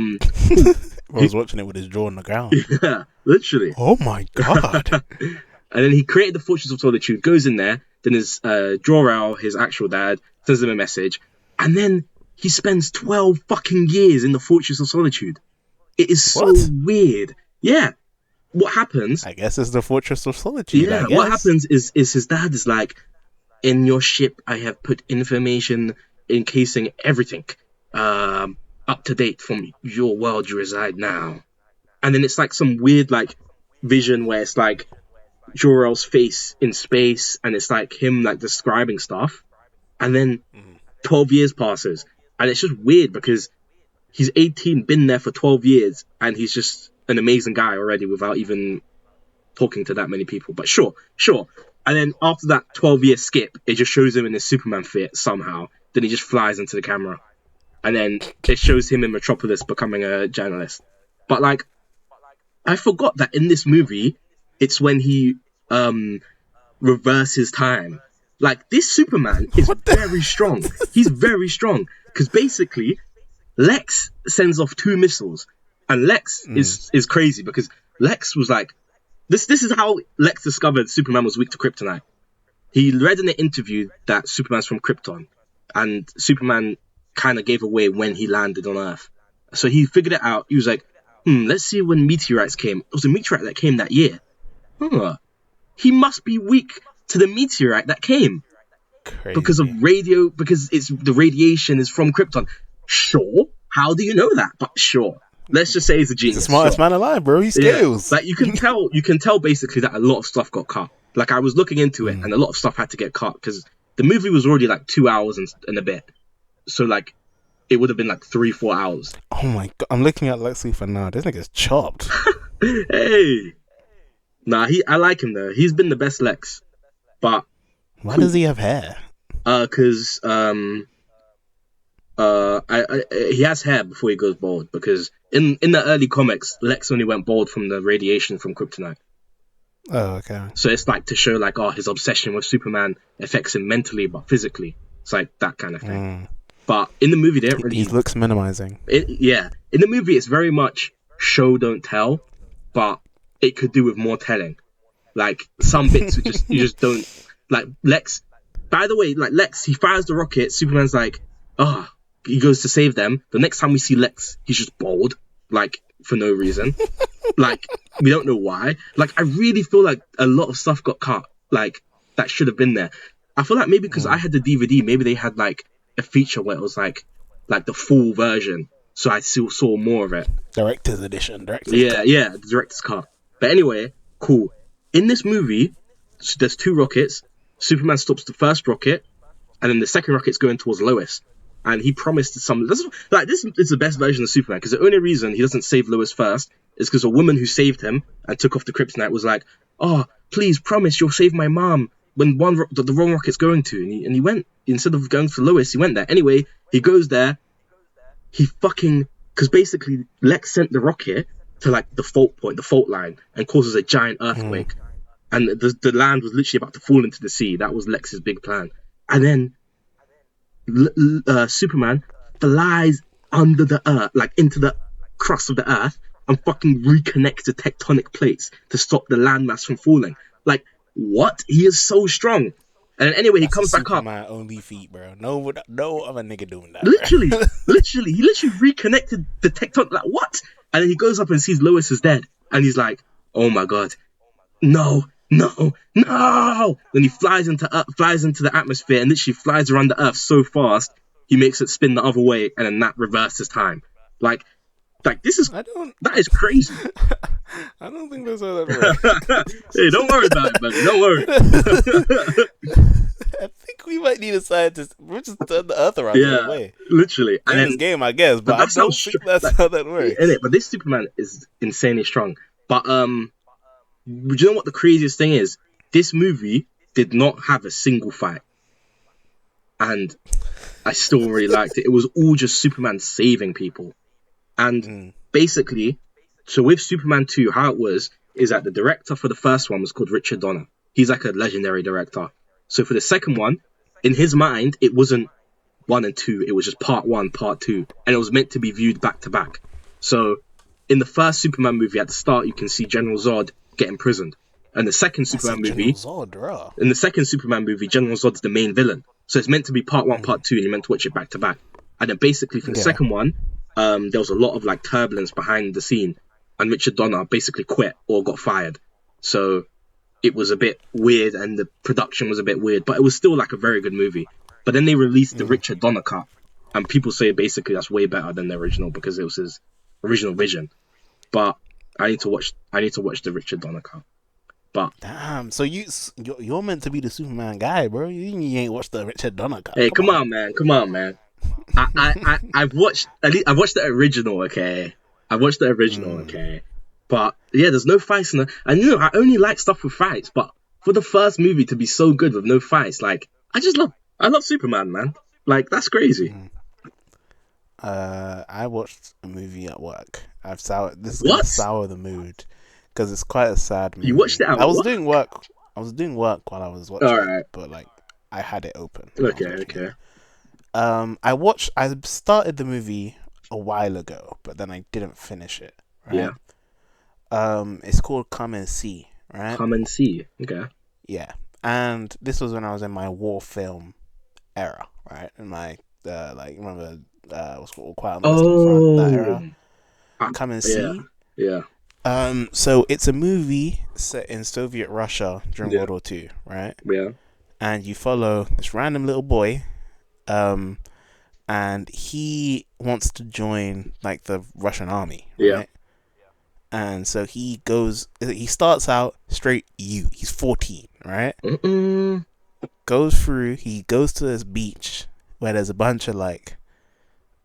was watching it with his jaw on the ground. Yeah, literally. Oh my god. And then he created the Fortress of Solitude, goes in there, then his Jor-El, his actual dad, sends him a message, and then he spends 12 fucking years in the Fortress of Solitude. It is so weird. Yeah. What happens... I guess it's the Fortress of Solitude, Yeah, what happens is his dad is like, "In your ship, I have put information encasing everything up to date from your world you reside now." And then it's like some weird like vision where it's like Jor-El's face in space, and it's like him like describing stuff, and then 12 years passes, and it's just weird because he's 18, been there for 12 years, and he's just an amazing guy already without even talking to that many people. But sure. And then after that 12-year skip, it just shows him in his Superman fit somehow. Then he just flies into the camera, and then it shows him in Metropolis becoming a journalist. But like, I forgot that in this movie, it's when he reverses time. Like, this Superman is very strong. He's very strong. Because basically, Lex sends off 2 missiles. And Lex is crazy because Lex was like... This is how Lex discovered Superman was weak to kryptonite. He read in an interview that Superman's from Krypton. And Superman kind of gave away when he landed on Earth. So he figured it out. He was like, let's see when meteorites came. It was a meteorite that came that year. He must be weak to the meteorite that came. Crazy. Because it's the radiation is from Krypton. Sure. How do you know that? But sure. Let's just say he's a genius. He's the smartest man alive, bro. He scales. Yeah. Like you can tell basically that a lot of stuff got cut. Like I was looking into it and a lot of stuff had to get cut because the movie was already like 2 hours and a bit. So like it would have been like 3-4 hours. Oh my god. I'm looking at Lex Luthor now. This nigga's chopped. Hey. Nah, I like him though. He's been the best Lex. But why does he have hair? Because he has hair before he goes bald. Because in the early comics, Lex only went bald from the radiation from kryptonite. Oh, okay. So it's like to show like, his obsession with Superman affects him mentally, but physically, it's like that kind of thing. But in the movie, they don't really. He looks minimizing. In the movie, it's very much show don't tell, but it could do with more telling. Like some bits, you just don't like Lex. By the way, like Lex, he fires the rocket. Superman's like, he goes to save them. The next time we see Lex, he's just bald. Like for no reason. Like, we don't know why. Like, I really feel like a lot of stuff got cut. Like, that should have been there. I feel like maybe because I had the DVD, maybe they had like a feature where it was like the full version, so I still saw more of it. Director's edition, director's Yeah, cut. yeah, the director's cut. But anyway, cool. In this movie, there's 2 rockets. Superman stops the first rocket, and then the second rocket's going towards Lois. And he promised some. This is the best version of Superman, because the only reason he doesn't save Lois first is because a woman who saved him and took off the kryptonite was like, "Oh, please promise you'll save my mom when the wrong rocket's going to." And he went, instead of going for Lois, he went there. Anyway, he goes there. He fucking, because basically Lex sent the rocket to like the fault point, the fault line, and causes a giant earthquake. And the land was literally about to fall into the sea. That was Lex's big plan. And then Superman flies under the earth, like into the crust of the earth, and fucking reconnects the tectonic plates to stop the landmass from falling. Like, what? He is so strong. And anyway, he comes back up. My only feat, bro. No other nigga doing that. Literally, he literally reconnected the tectonic. Like, what? And then he goes up and sees Lois is dead, and he's like, "Oh my god, no!" Then he flies into the atmosphere and literally flies around the Earth so fast he makes it spin the other way, and then that reverses time. Like that is crazy. I don't think that's how that works. Hey, don't worry about it, buddy. Don't worry. I think we might need a scientist. We're just turn the Earth around the other way. Literally. And then, this game, I guess, but I don't think that's how that works. But this Superman is insanely strong. But do you know what the craziest thing is? This movie did not have a single fight. And I still really liked it. It was all just Superman saving people. And basically, so with Superman 2, how it was is that the director for the first one was called Richard Donner. He's like a legendary director. So for the second one, in his mind, it wasn't 1 and 2. It was just part 1, part 2. And it was meant to be viewed back to back. So in the first Superman movie, at the start, you can see General Zod get imprisoned. And the second Superman movie, in the second Superman movie, General Zod's the main villain. So it's meant to be part 1, part 2, and you're meant to watch it back to back. And then basically for the second one, there was a lot of like turbulence behind the scene, and Richard Donner basically quit or got fired. So it was a bit weird, and the production was a bit weird, but it was still like a very good movie. But then they released the Richard Donner cut, and people say basically that's way better than the original because it was his original vision. But I need to watch the Richard Donner cut. But damn, so you're meant to be the Superman guy, bro. You ain't watched the Richard Donner cut. Hey, come on, man. I've watched the original, okay. Okay. But yeah, there's no fights in it. And you know, I only like stuff with fights, but for the first movie to be so good with no fights, like I love Superman, man. Like, that's crazy. I watched a movie at work. This is gonna sour the mood because it's quite a sad movie. You watched it at work? I was doing work while I was watching. All right. But like, I had it open. Okay. I started the movie a while ago, but then I didn't finish it. Right? Yeah. It's called Come and See. Right. Come and See. Okay. Yeah, and this was when I was in my war film era, right? In my remember what's called Quiet on the Western Front, that era. Come and See. Yeah. So it's a movie set in Soviet Russia during World War II, right? Yeah. And you follow this random little boy, and he wants to join like the Russian army, right? Yeah. And so he starts out straight he's 14, right? Goes to this beach where there's a bunch of like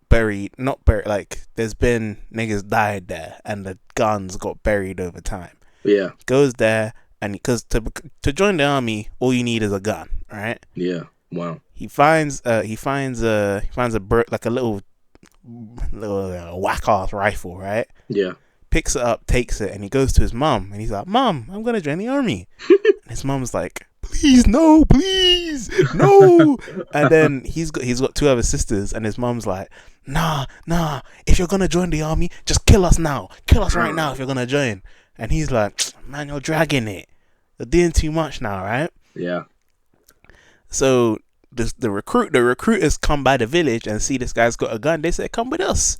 there's been niggas died there and the guns got buried over time. Yeah. Goes there and because to join the army, all you need is a gun, right? Yeah. Wow. He finds a little whack-ass rifle, right? Yeah. Picks it up, takes it, and he goes to his mom, and he's like, "Mom, I'm gonna join the army." And his mom's like, "Please, no, please, no." And then he's got 2 other sisters, and his mom's like, Nah. If you're gonna join the army, just kill us now. Kill us right now if you're gonna join. And he's like, "Man, you're dragging it. You're doing too much now, right?" Yeah. So the recruiters come by the village and see this guy's got a gun. They say, "Come with us."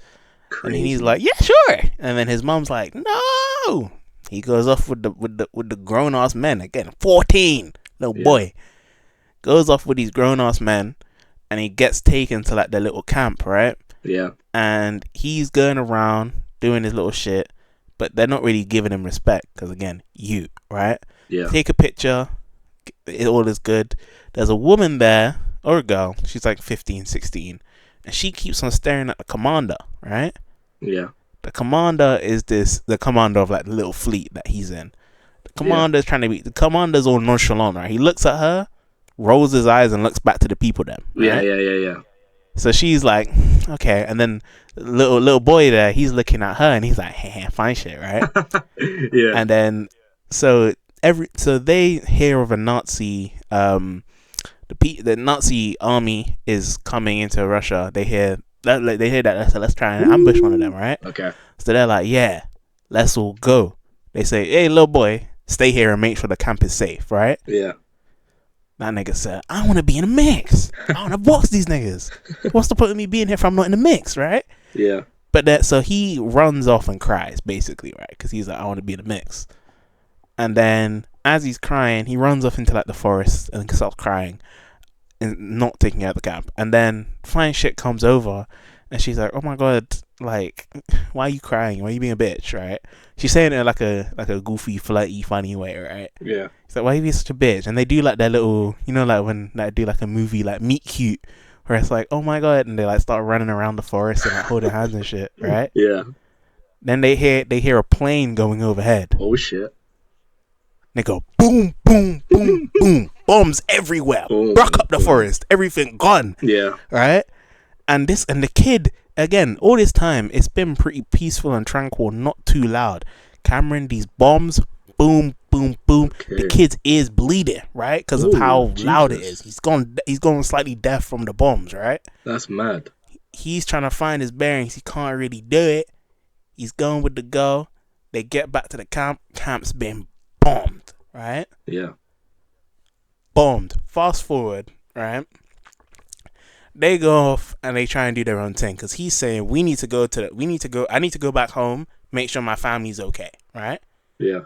And he's Crazy. like, yeah, sure. And then his mom's like, no. He goes off with the grown ass men again. 14, little Yeah. boy goes off with these grown ass men, and he gets taken to like the little camp, right? Yeah. And he's going around doing his little shit, but they're not really giving him respect because again, you right? Yeah. Take a picture, it all is good. There's a woman there or a girl. She's like 15, 16, and she keeps on staring at the commander, right? Yeah. The commander is the commander of like the little fleet that he's in. Yeah. The commander's all nonchalant, right? He looks at her, rolls his eyes, and looks back to the people then, Yeah. right? Yeah. Yeah. Yeah. So she's like, okay, and then little boy there, he's looking at her, and he's like, hey, fine shit, right? Yeah. And then so they hear of a Nazi the Nazi army is coming into Russia. They hear that, so let's try and ambush one of them, right? Okay. So they're like, yeah, let's all go. They say, hey, little boy, stay here and make sure the camp is safe, right? Yeah. That nigga said, I want to be in the mix. I want to box these niggas. What's the point of me being here if I'm not in the mix, right? Yeah. But so he runs off and cries, basically, right? Because he's like, I want to be in the mix. And then as he's crying, he runs off into like the forest and starts crying and not taking out the camp. And then fine shit comes over, and she's like, oh my god, like, why are you crying? Why are you being a bitch, right? She's saying it in like a goofy, flirty, funny way, right? Yeah. It's like, why are you being such a bitch? And they do like their little, like when they do like a movie like Meet Cute, where it's like, oh my god, and they like start running around the forest and like holding hands and shit, right? Yeah. Then they hear a plane going overhead. Oh shit. They go boom, boom, boom, boom, bombs everywhere, broke up the forest, everything gone. Yeah. Right? And the kid, again, all this time, it's been pretty peaceful and tranquil, not too loud. Cameron, these bombs, boom, boom, boom. Okay. The kid's ears bleeding, right? Because of how loud it is. He's gone slightly deaf from the bombs, right? That's mad. He's trying to find his bearings. He can't really do it. He's going with the girl. They get back to the camp. Camp's been bombed, right? Yeah. Bombed. Fast forward, right? They go off and they try and do their own thing because he's saying I need to go back home, make sure my family's okay, right? Yeah.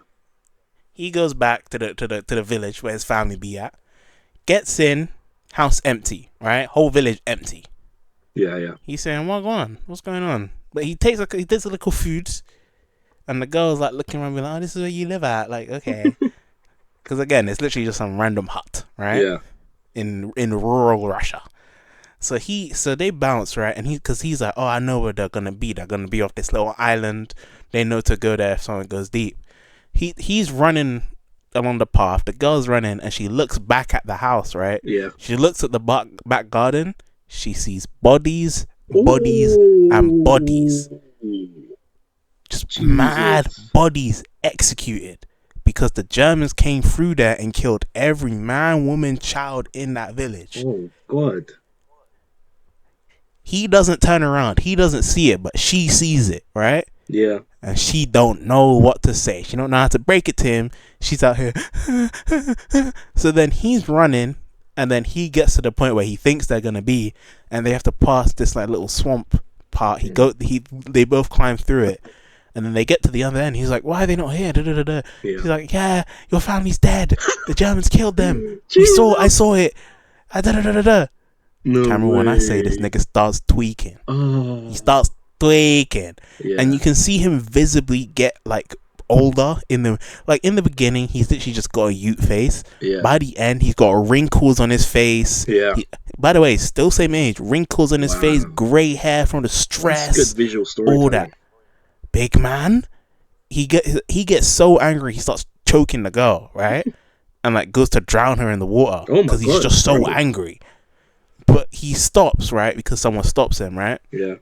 He goes back to the village where his family be at. Gets in, house empty, right? Whole village empty. Yeah. Yeah. He's saying, what's going on? But he takes a little food, and the girl's like looking around, like, oh, this is where you live at, like, okay. Because again, it's literally just some random hut, right? Yeah. In rural Russia. So they bounce, right? And he's like, oh, I know where they're gonna be. They're gonna be off this little island. They know to go there if someone goes deep. He's running along the path. The girl's running, and she looks back at the house, right? Yeah. She looks at the back garden. She sees bodies, and bodies. Just Jesus. Mad bodies executed because the Germans came through there and killed every man, woman, child in that village. Oh God. He doesn't turn around. He doesn't see it, but she sees it, right? Yeah. And she don't know what to say. She don't know how to break it to him. She's out here. So then he's running, and then he gets to the point where he thinks they're gonna be, and they have to pass this like little swamp part. They both climb through it, and then they get to the other end. He's like, "Why are they not here?" Yeah. He's like, "Yeah, your family's dead. The Germans killed them. I saw it." No Cameron, when I say this nigga starts tweaking. Oh. He starts tweaking. Yeah. And you can see him visibly get like older in the beginning. He's literally just got a youth face. Yeah. By the end, he's got wrinkles on his face. Yeah. By the way, still same age. Wrinkles on his face, grey hair from the stress. That's good visual storytelling. All that. Big man. He gets so angry he starts choking the girl, right? And like goes to drown her in the water because he's just so angry. But he stops, right? Because someone stops him, right? Yeah.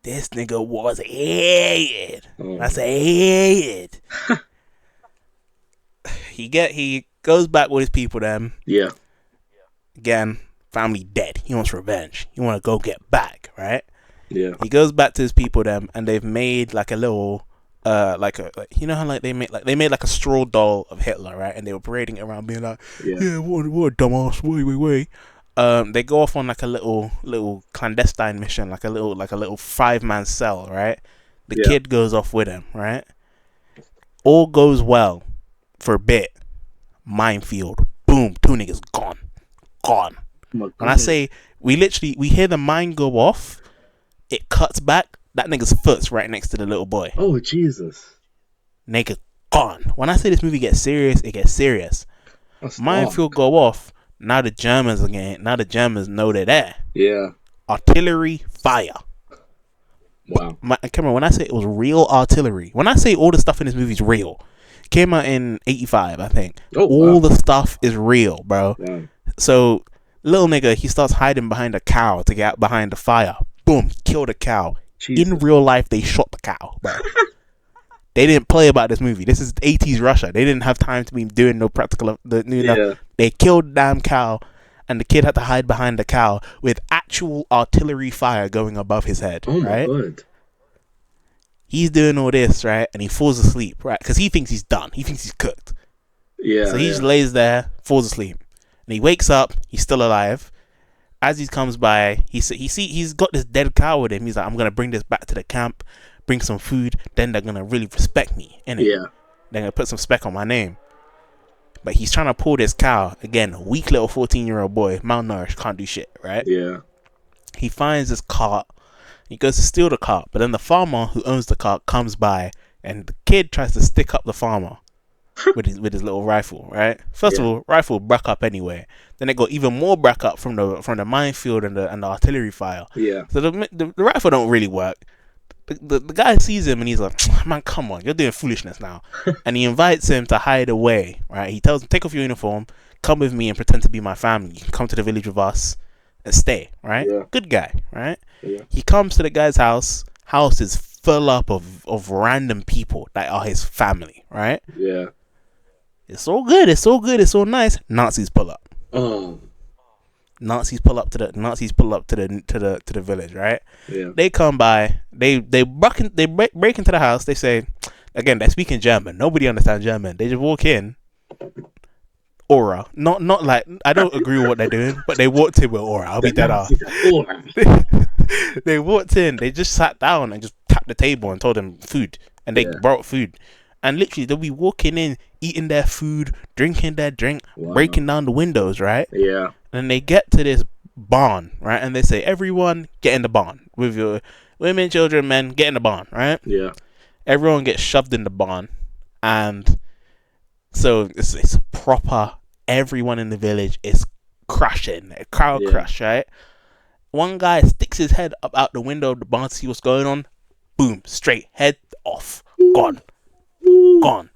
This nigga was hated. I say hated. He goes back with his people then. Yeah. Again, family dead. He wants revenge. He want to go get back, right? Yeah. He goes back to his people then, and they've made like a little you know how like they made like a straw doll of Hitler, right? And they were parading it around being like, yeah what a dumbass, wait. They go off on like a little clandestine mission, like a little 5-man cell, right? The Yeah. kid goes off with him, right? All goes well for a bit. Minefield, boom, two niggas gone, gone. Oh my When I god. say we hear the mine go off, it cuts back. That nigga's foot's right next to the little boy. Oh Jesus. Nigga gone. When I say this movie gets serious, it gets serious. That's Minefield dark. go off. Now the Germans again. Now the Germans know they're there. Yeah. Artillery fire. Wow. Cameron, when I say it was real artillery, when I say all the stuff in this movie is real, came out in '85, I think. Oh All wow. the stuff is real, bro. Wow. So little nigga, he starts hiding behind a cow to get out behind the fire. Boom, kill the cow. Jesus. In real life, they shot the cow, bro. They didn't play about this movie. This is 80s Russia. They didn't have time to be doing no practical. Yeah. They killed the damn cow, and the kid had to hide behind the cow with actual artillery fire going above his head. Oh my right? god. He's doing all this, right? And he falls asleep, right? Because he thinks he's done. He thinks he's cooked. Yeah. So he just Yeah. lays there, falls asleep, and he wakes up. He's still alive. As he comes by, he's got this dead cow with him. He's like, I'm gonna bring this back to the camp, bring some food. Then they're gonna really respect me, innit? Yeah. They're gonna put some spec on my name. But he's trying to pull this cow again. Weak little 14-year-old boy, malnourished, can't do shit, right? Yeah. He finds this cart. He goes to steal the cart, but then the farmer who owns the cart comes by, and the kid tries to stick up the farmer with his little rifle, right? First of Yeah. all, rifle brack up anyway. Then it got even more brack up from the minefield and the artillery fire. Yeah. So the rifle don't really work. The guy sees him and he's like, man, come on, you're doing foolishness now. And he invites him to hide away, right? He tells him, take off your uniform, come with me and pretend to be my family. You can come to the village with us and stay, right? Yeah. Good guy, right? Yeah. He comes to the guy's house. House is full up of random people that are his family, right? Yeah. It's all good. It's all good. It's all nice. Nazis pull up. Oh. Nazis pull up to the village, right? Yeah. They come by. They break into the house. They say, again, they're speaking German. Nobody understands German. They just walk in. Aura, not like I don't agree with what they're doing, but they walked in with aura. I'll be dead ass. Aura. They walked in. They just sat down and just tapped the table and told them food, and they Yeah. brought food. And literally, they'll be walking in, eating their food, drinking their drink, Wow. breaking down the windows, right? Yeah. And they get to this barn, right? And they say, everyone get in the barn with your women, children, men, get in the barn, right? Yeah. Everyone gets shoved in the barn. And so it's proper, everyone in the village is crashing, a crowd Yeah. crash, right? One guy sticks his head up out the window of the barn to see what's going on. Boom, straight, head off, gone, Ooh. gone.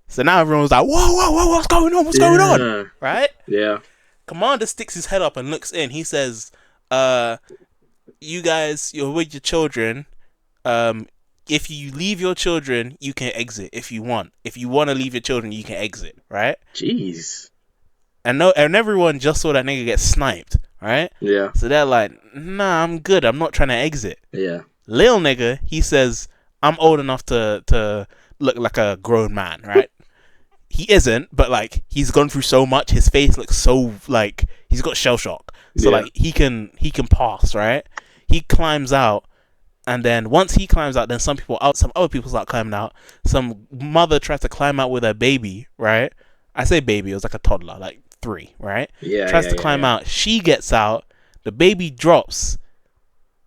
So now everyone's like, whoa, what's going on? What's going on? Right? Yeah. Commander sticks his head up and looks in. He says, you guys, you're with your children. If you leave your children, you can exit if you want. If you want to leave your children, you can exit, right? Jeez. And everyone just saw that nigga get sniped, right? Yeah. So they're like, nah, I'm good. I'm not trying to exit. Yeah. Lil nigga, he says, I'm old enough to look like a grown man, right? He isn't, but like he's gone through so much. His face looks so like he's got shell shock. So Yeah. like he can pass, right? He climbs out, and then once he climbs out, then some other people start climbing out. Some mother tries to climb out with her baby, right? I say baby, it was like a toddler, like 3, right? Yeah. Tries yeah, to yeah, climb yeah. out. She gets out. The baby drops.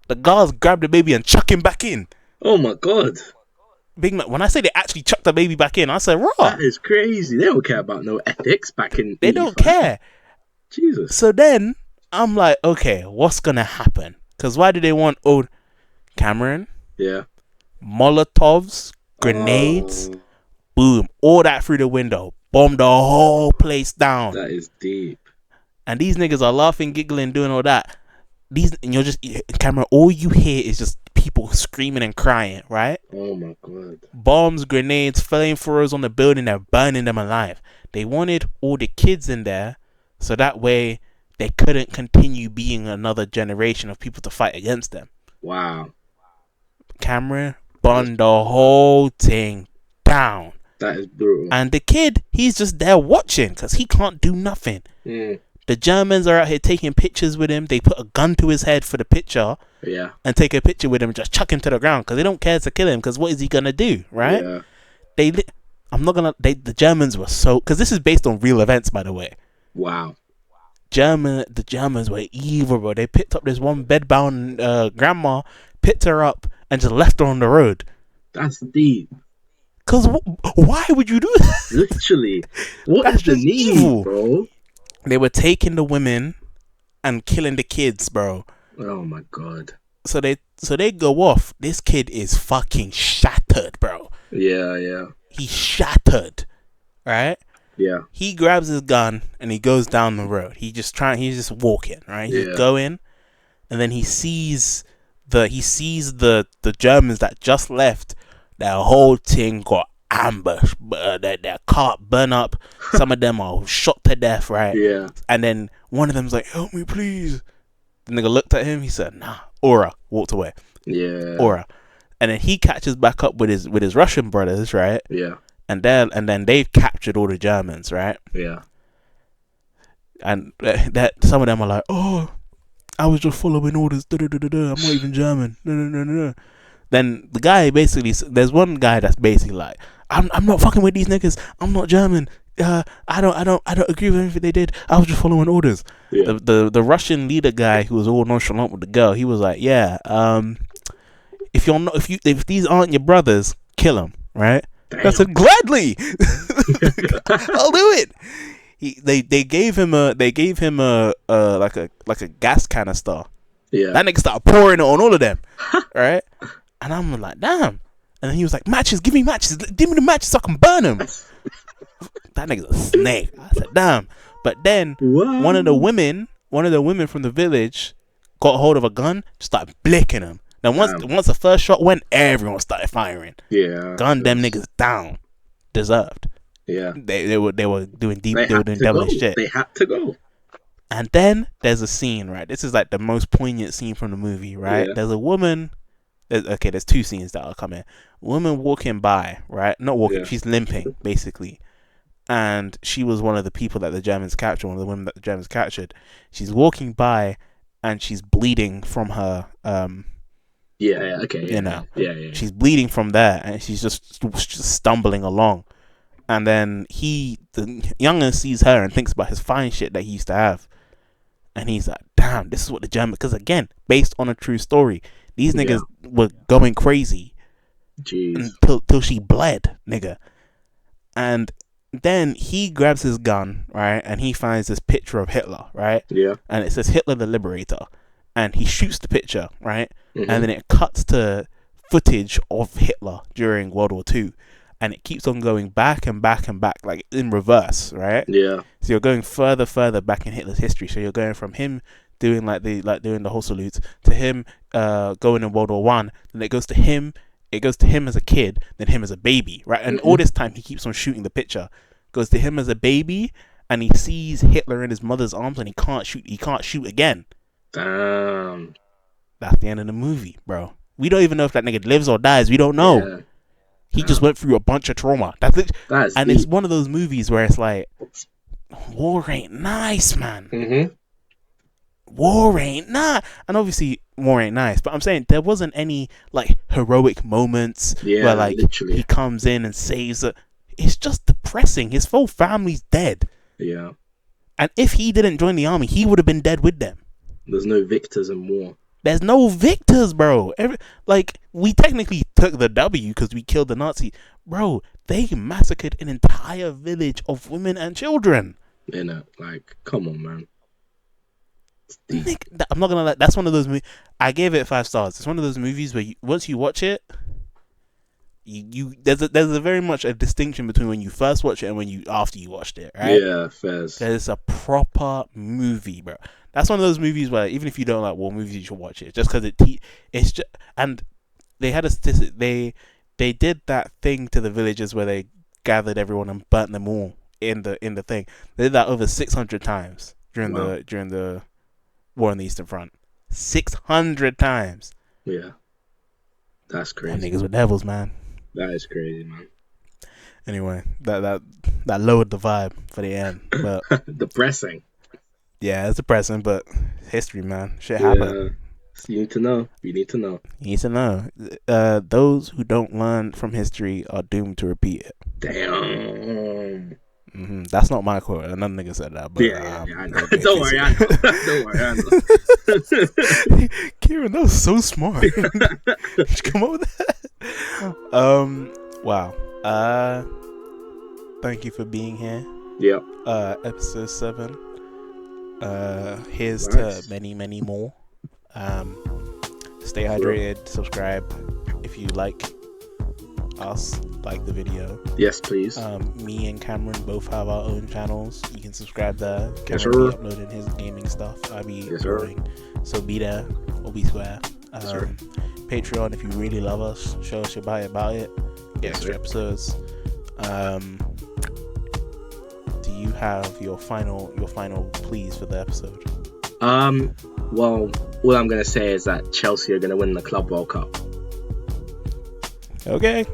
The guards grab the baby and chuck him back in. Oh my god. Big man, when I say they actually chucked the baby back in, I said, raw. That is crazy. They don't care about no ethics back in. They don't 85. care. Jesus. So then I'm like, okay, what's gonna happen? Because why do they want old Cameron, Yeah. Molotovs, grenades, Oh, boom, all that through the window, bomb the whole place down. that is deep. And these niggas are laughing, giggling, doing all that. And you're just Cameron. All you hear is just people screaming and crying, right? Oh my god. Bombs, grenades, flamethrowers on the building. They're burning them alive. They wanted all the kids in there, so that way they couldn't continue being another generation of people to fight against them. Wow. Cameron burned the whole thing down. That is brutal. And the kid, he's just there watching because he can't do nothing. Mm. The Germans are out here taking pictures with him. They put a gun to his head for the picture. Yeah. And take a picture with him and just chuck him to the ground because they don't care to kill him because what is he gonna do, right? Yeah. I'm not gonna. The Germans were so because this is based on real events, by the way. Wow. The Germans were evil, bro. They picked up this one bedbound grandma, picked her up, and just left her on the road. That's deep. Cause why would you do that? Literally, what That's is the just need, evil, bro? They were taking the women and killing the kids, bro. Oh my god. So they go off. This kid is fucking shattered, bro. Yeah, yeah. He's shattered, right? Yeah. He grabs his gun and he goes down the road. He's just walking, right? He's going, and then he sees the Germans that just left. Their whole thing got ambushed. Their car burn up. Some of them are shot to death, right? Yeah. And then one of them's like, "Help me, please." The nigga looked at him. He said, "Nah." Aura walked away. Yeah. Aura, and then he catches back up with his Russian brothers, right? Yeah. And then they've captured all the Germans, right? Yeah. And that some of them are like, "Oh, I was just following orders. I'm not even German." No. Then the guy basically, there's one guy that's basically like, I'm not fucking with these niggas. I'm not German. I don't agree with anything they did. I was just following orders. Yeah. The Russian leader guy who was all nonchalant with the girl, he was like, yeah, if these aren't your brothers, kill them, right? Damn. I said, gladly. I'll do it. They gave him a like a gas canister. Yeah. That nigga started pouring it on all of them, right? And I'm like, damn. And then he was like, matches, give me matches. Give me the matches so I can burn them. That nigga's a snake. I said, damn. But then one of the women from the village got hold of a gun, started blicking him. Now once the first shot went, everyone started firing. Yeah. Gunned them niggas down. Deserved. Yeah. They were doing devilish shit. They had to go. And then there's a scene, right? This is like the most poignant scene from the movie, right? Yeah. There's a woman. There's two scenes that will come in. Woman walking by, right? Not walking. Yeah. She's limping, basically. And she was one of the people that the Germans captured. One of the women that the Germans captured. She's walking by, and she's bleeding from her. Yeah. Okay. Yeah. You know. Yeah. She's bleeding from there, and she's just stumbling along. And then the young'un sees her and thinks about his fine shit that he used to have. And he's like, damn, this is what the German... Because again, based on a true story, these niggas were going crazy. Jeez. Till she bled, nigga. And then he grabs his gun, right? And he finds this picture of Hitler, right? Yeah. And it says Hitler the Liberator. And he shoots the picture, right? Mm-hmm. And then it cuts to footage of Hitler during World War II. And it keeps on going back and back and back, like in reverse, right? Yeah. So you're going further back in Hitler's history. So you're going from him doing doing the whole salutes to him going in World War One. Then it goes to him as a kid, then him as a baby, right? And all this time he keeps on shooting the picture. Goes to him as a baby, and he sees Hitler in his mother's arms, and he can't shoot again. Damn. That's the end of the movie, bro. We don't even know if that nigga lives or dies. We don't know. Yeah. He just went through a bunch of trauma. That's it. And deep. It's one of those movies where it's like, war ain't nice, man. Mm-hmm. War ain't nice. And obviously, war ain't nice. But I'm saying there wasn't any like heroic moments where like literally he comes in and saves it. It's just depressing. His whole family's dead. Yeah. And if he didn't join the army, he would have been dead with them. There's no victors in war. There's no victors, bro. We technically took the W because we killed the Nazi. Bro, they massacred an entire village of women and children. You know, like, come on, man. Nick, I'm not gonna lie. That's one of those movies. I gave it 5 stars. It's one of those movies where once you watch it, there's a very much a distinction between when you first watch it and after you watched it, right? Yeah, fairs. There's a proper movie, bro. That's one of those movies where even if you don't like war movies, you should watch it just because it's just. And they had a statistic. They did that thing to the villages where they gathered everyone and burnt them all in the thing. They did that over 600 times during the war on the Eastern Front. 600 times. Yeah, that's crazy. Them niggas were devils, man. That is crazy, man. Anyway, that lowered the vibe for the end, but depressing. Yeah, it's depressing, but history, man. Shit happened. Yeah. So you need to know. You need to know. You need to know. Those who don't learn from history are doomed to repeat it. Damn. That's not my quote. Another nigga said that, but Yeah, I know. Don't worry, I know. Don't worry, I know. Kieron, that was so smart. Did you come up with that? Wow. Thank you for being here. Yep. Episode 7. Here's Nice. to many, many more. Stay hydrated. Subscribe if you like us, like the video. Yes, please. Me and Cameron both have our own channels. You can subscribe there. Yes, Cameron sir. be uploading his gaming stuff. I'll be Yes, sir. uploading. So be there or be square. Yes, sir. Patreon, if you really love us, show us your about it. Get Yes, extra sir. episodes. Do you have your final pleas for the episode? Well, all I'm gonna say is that Chelsea are gonna win the Club World Cup. Okay.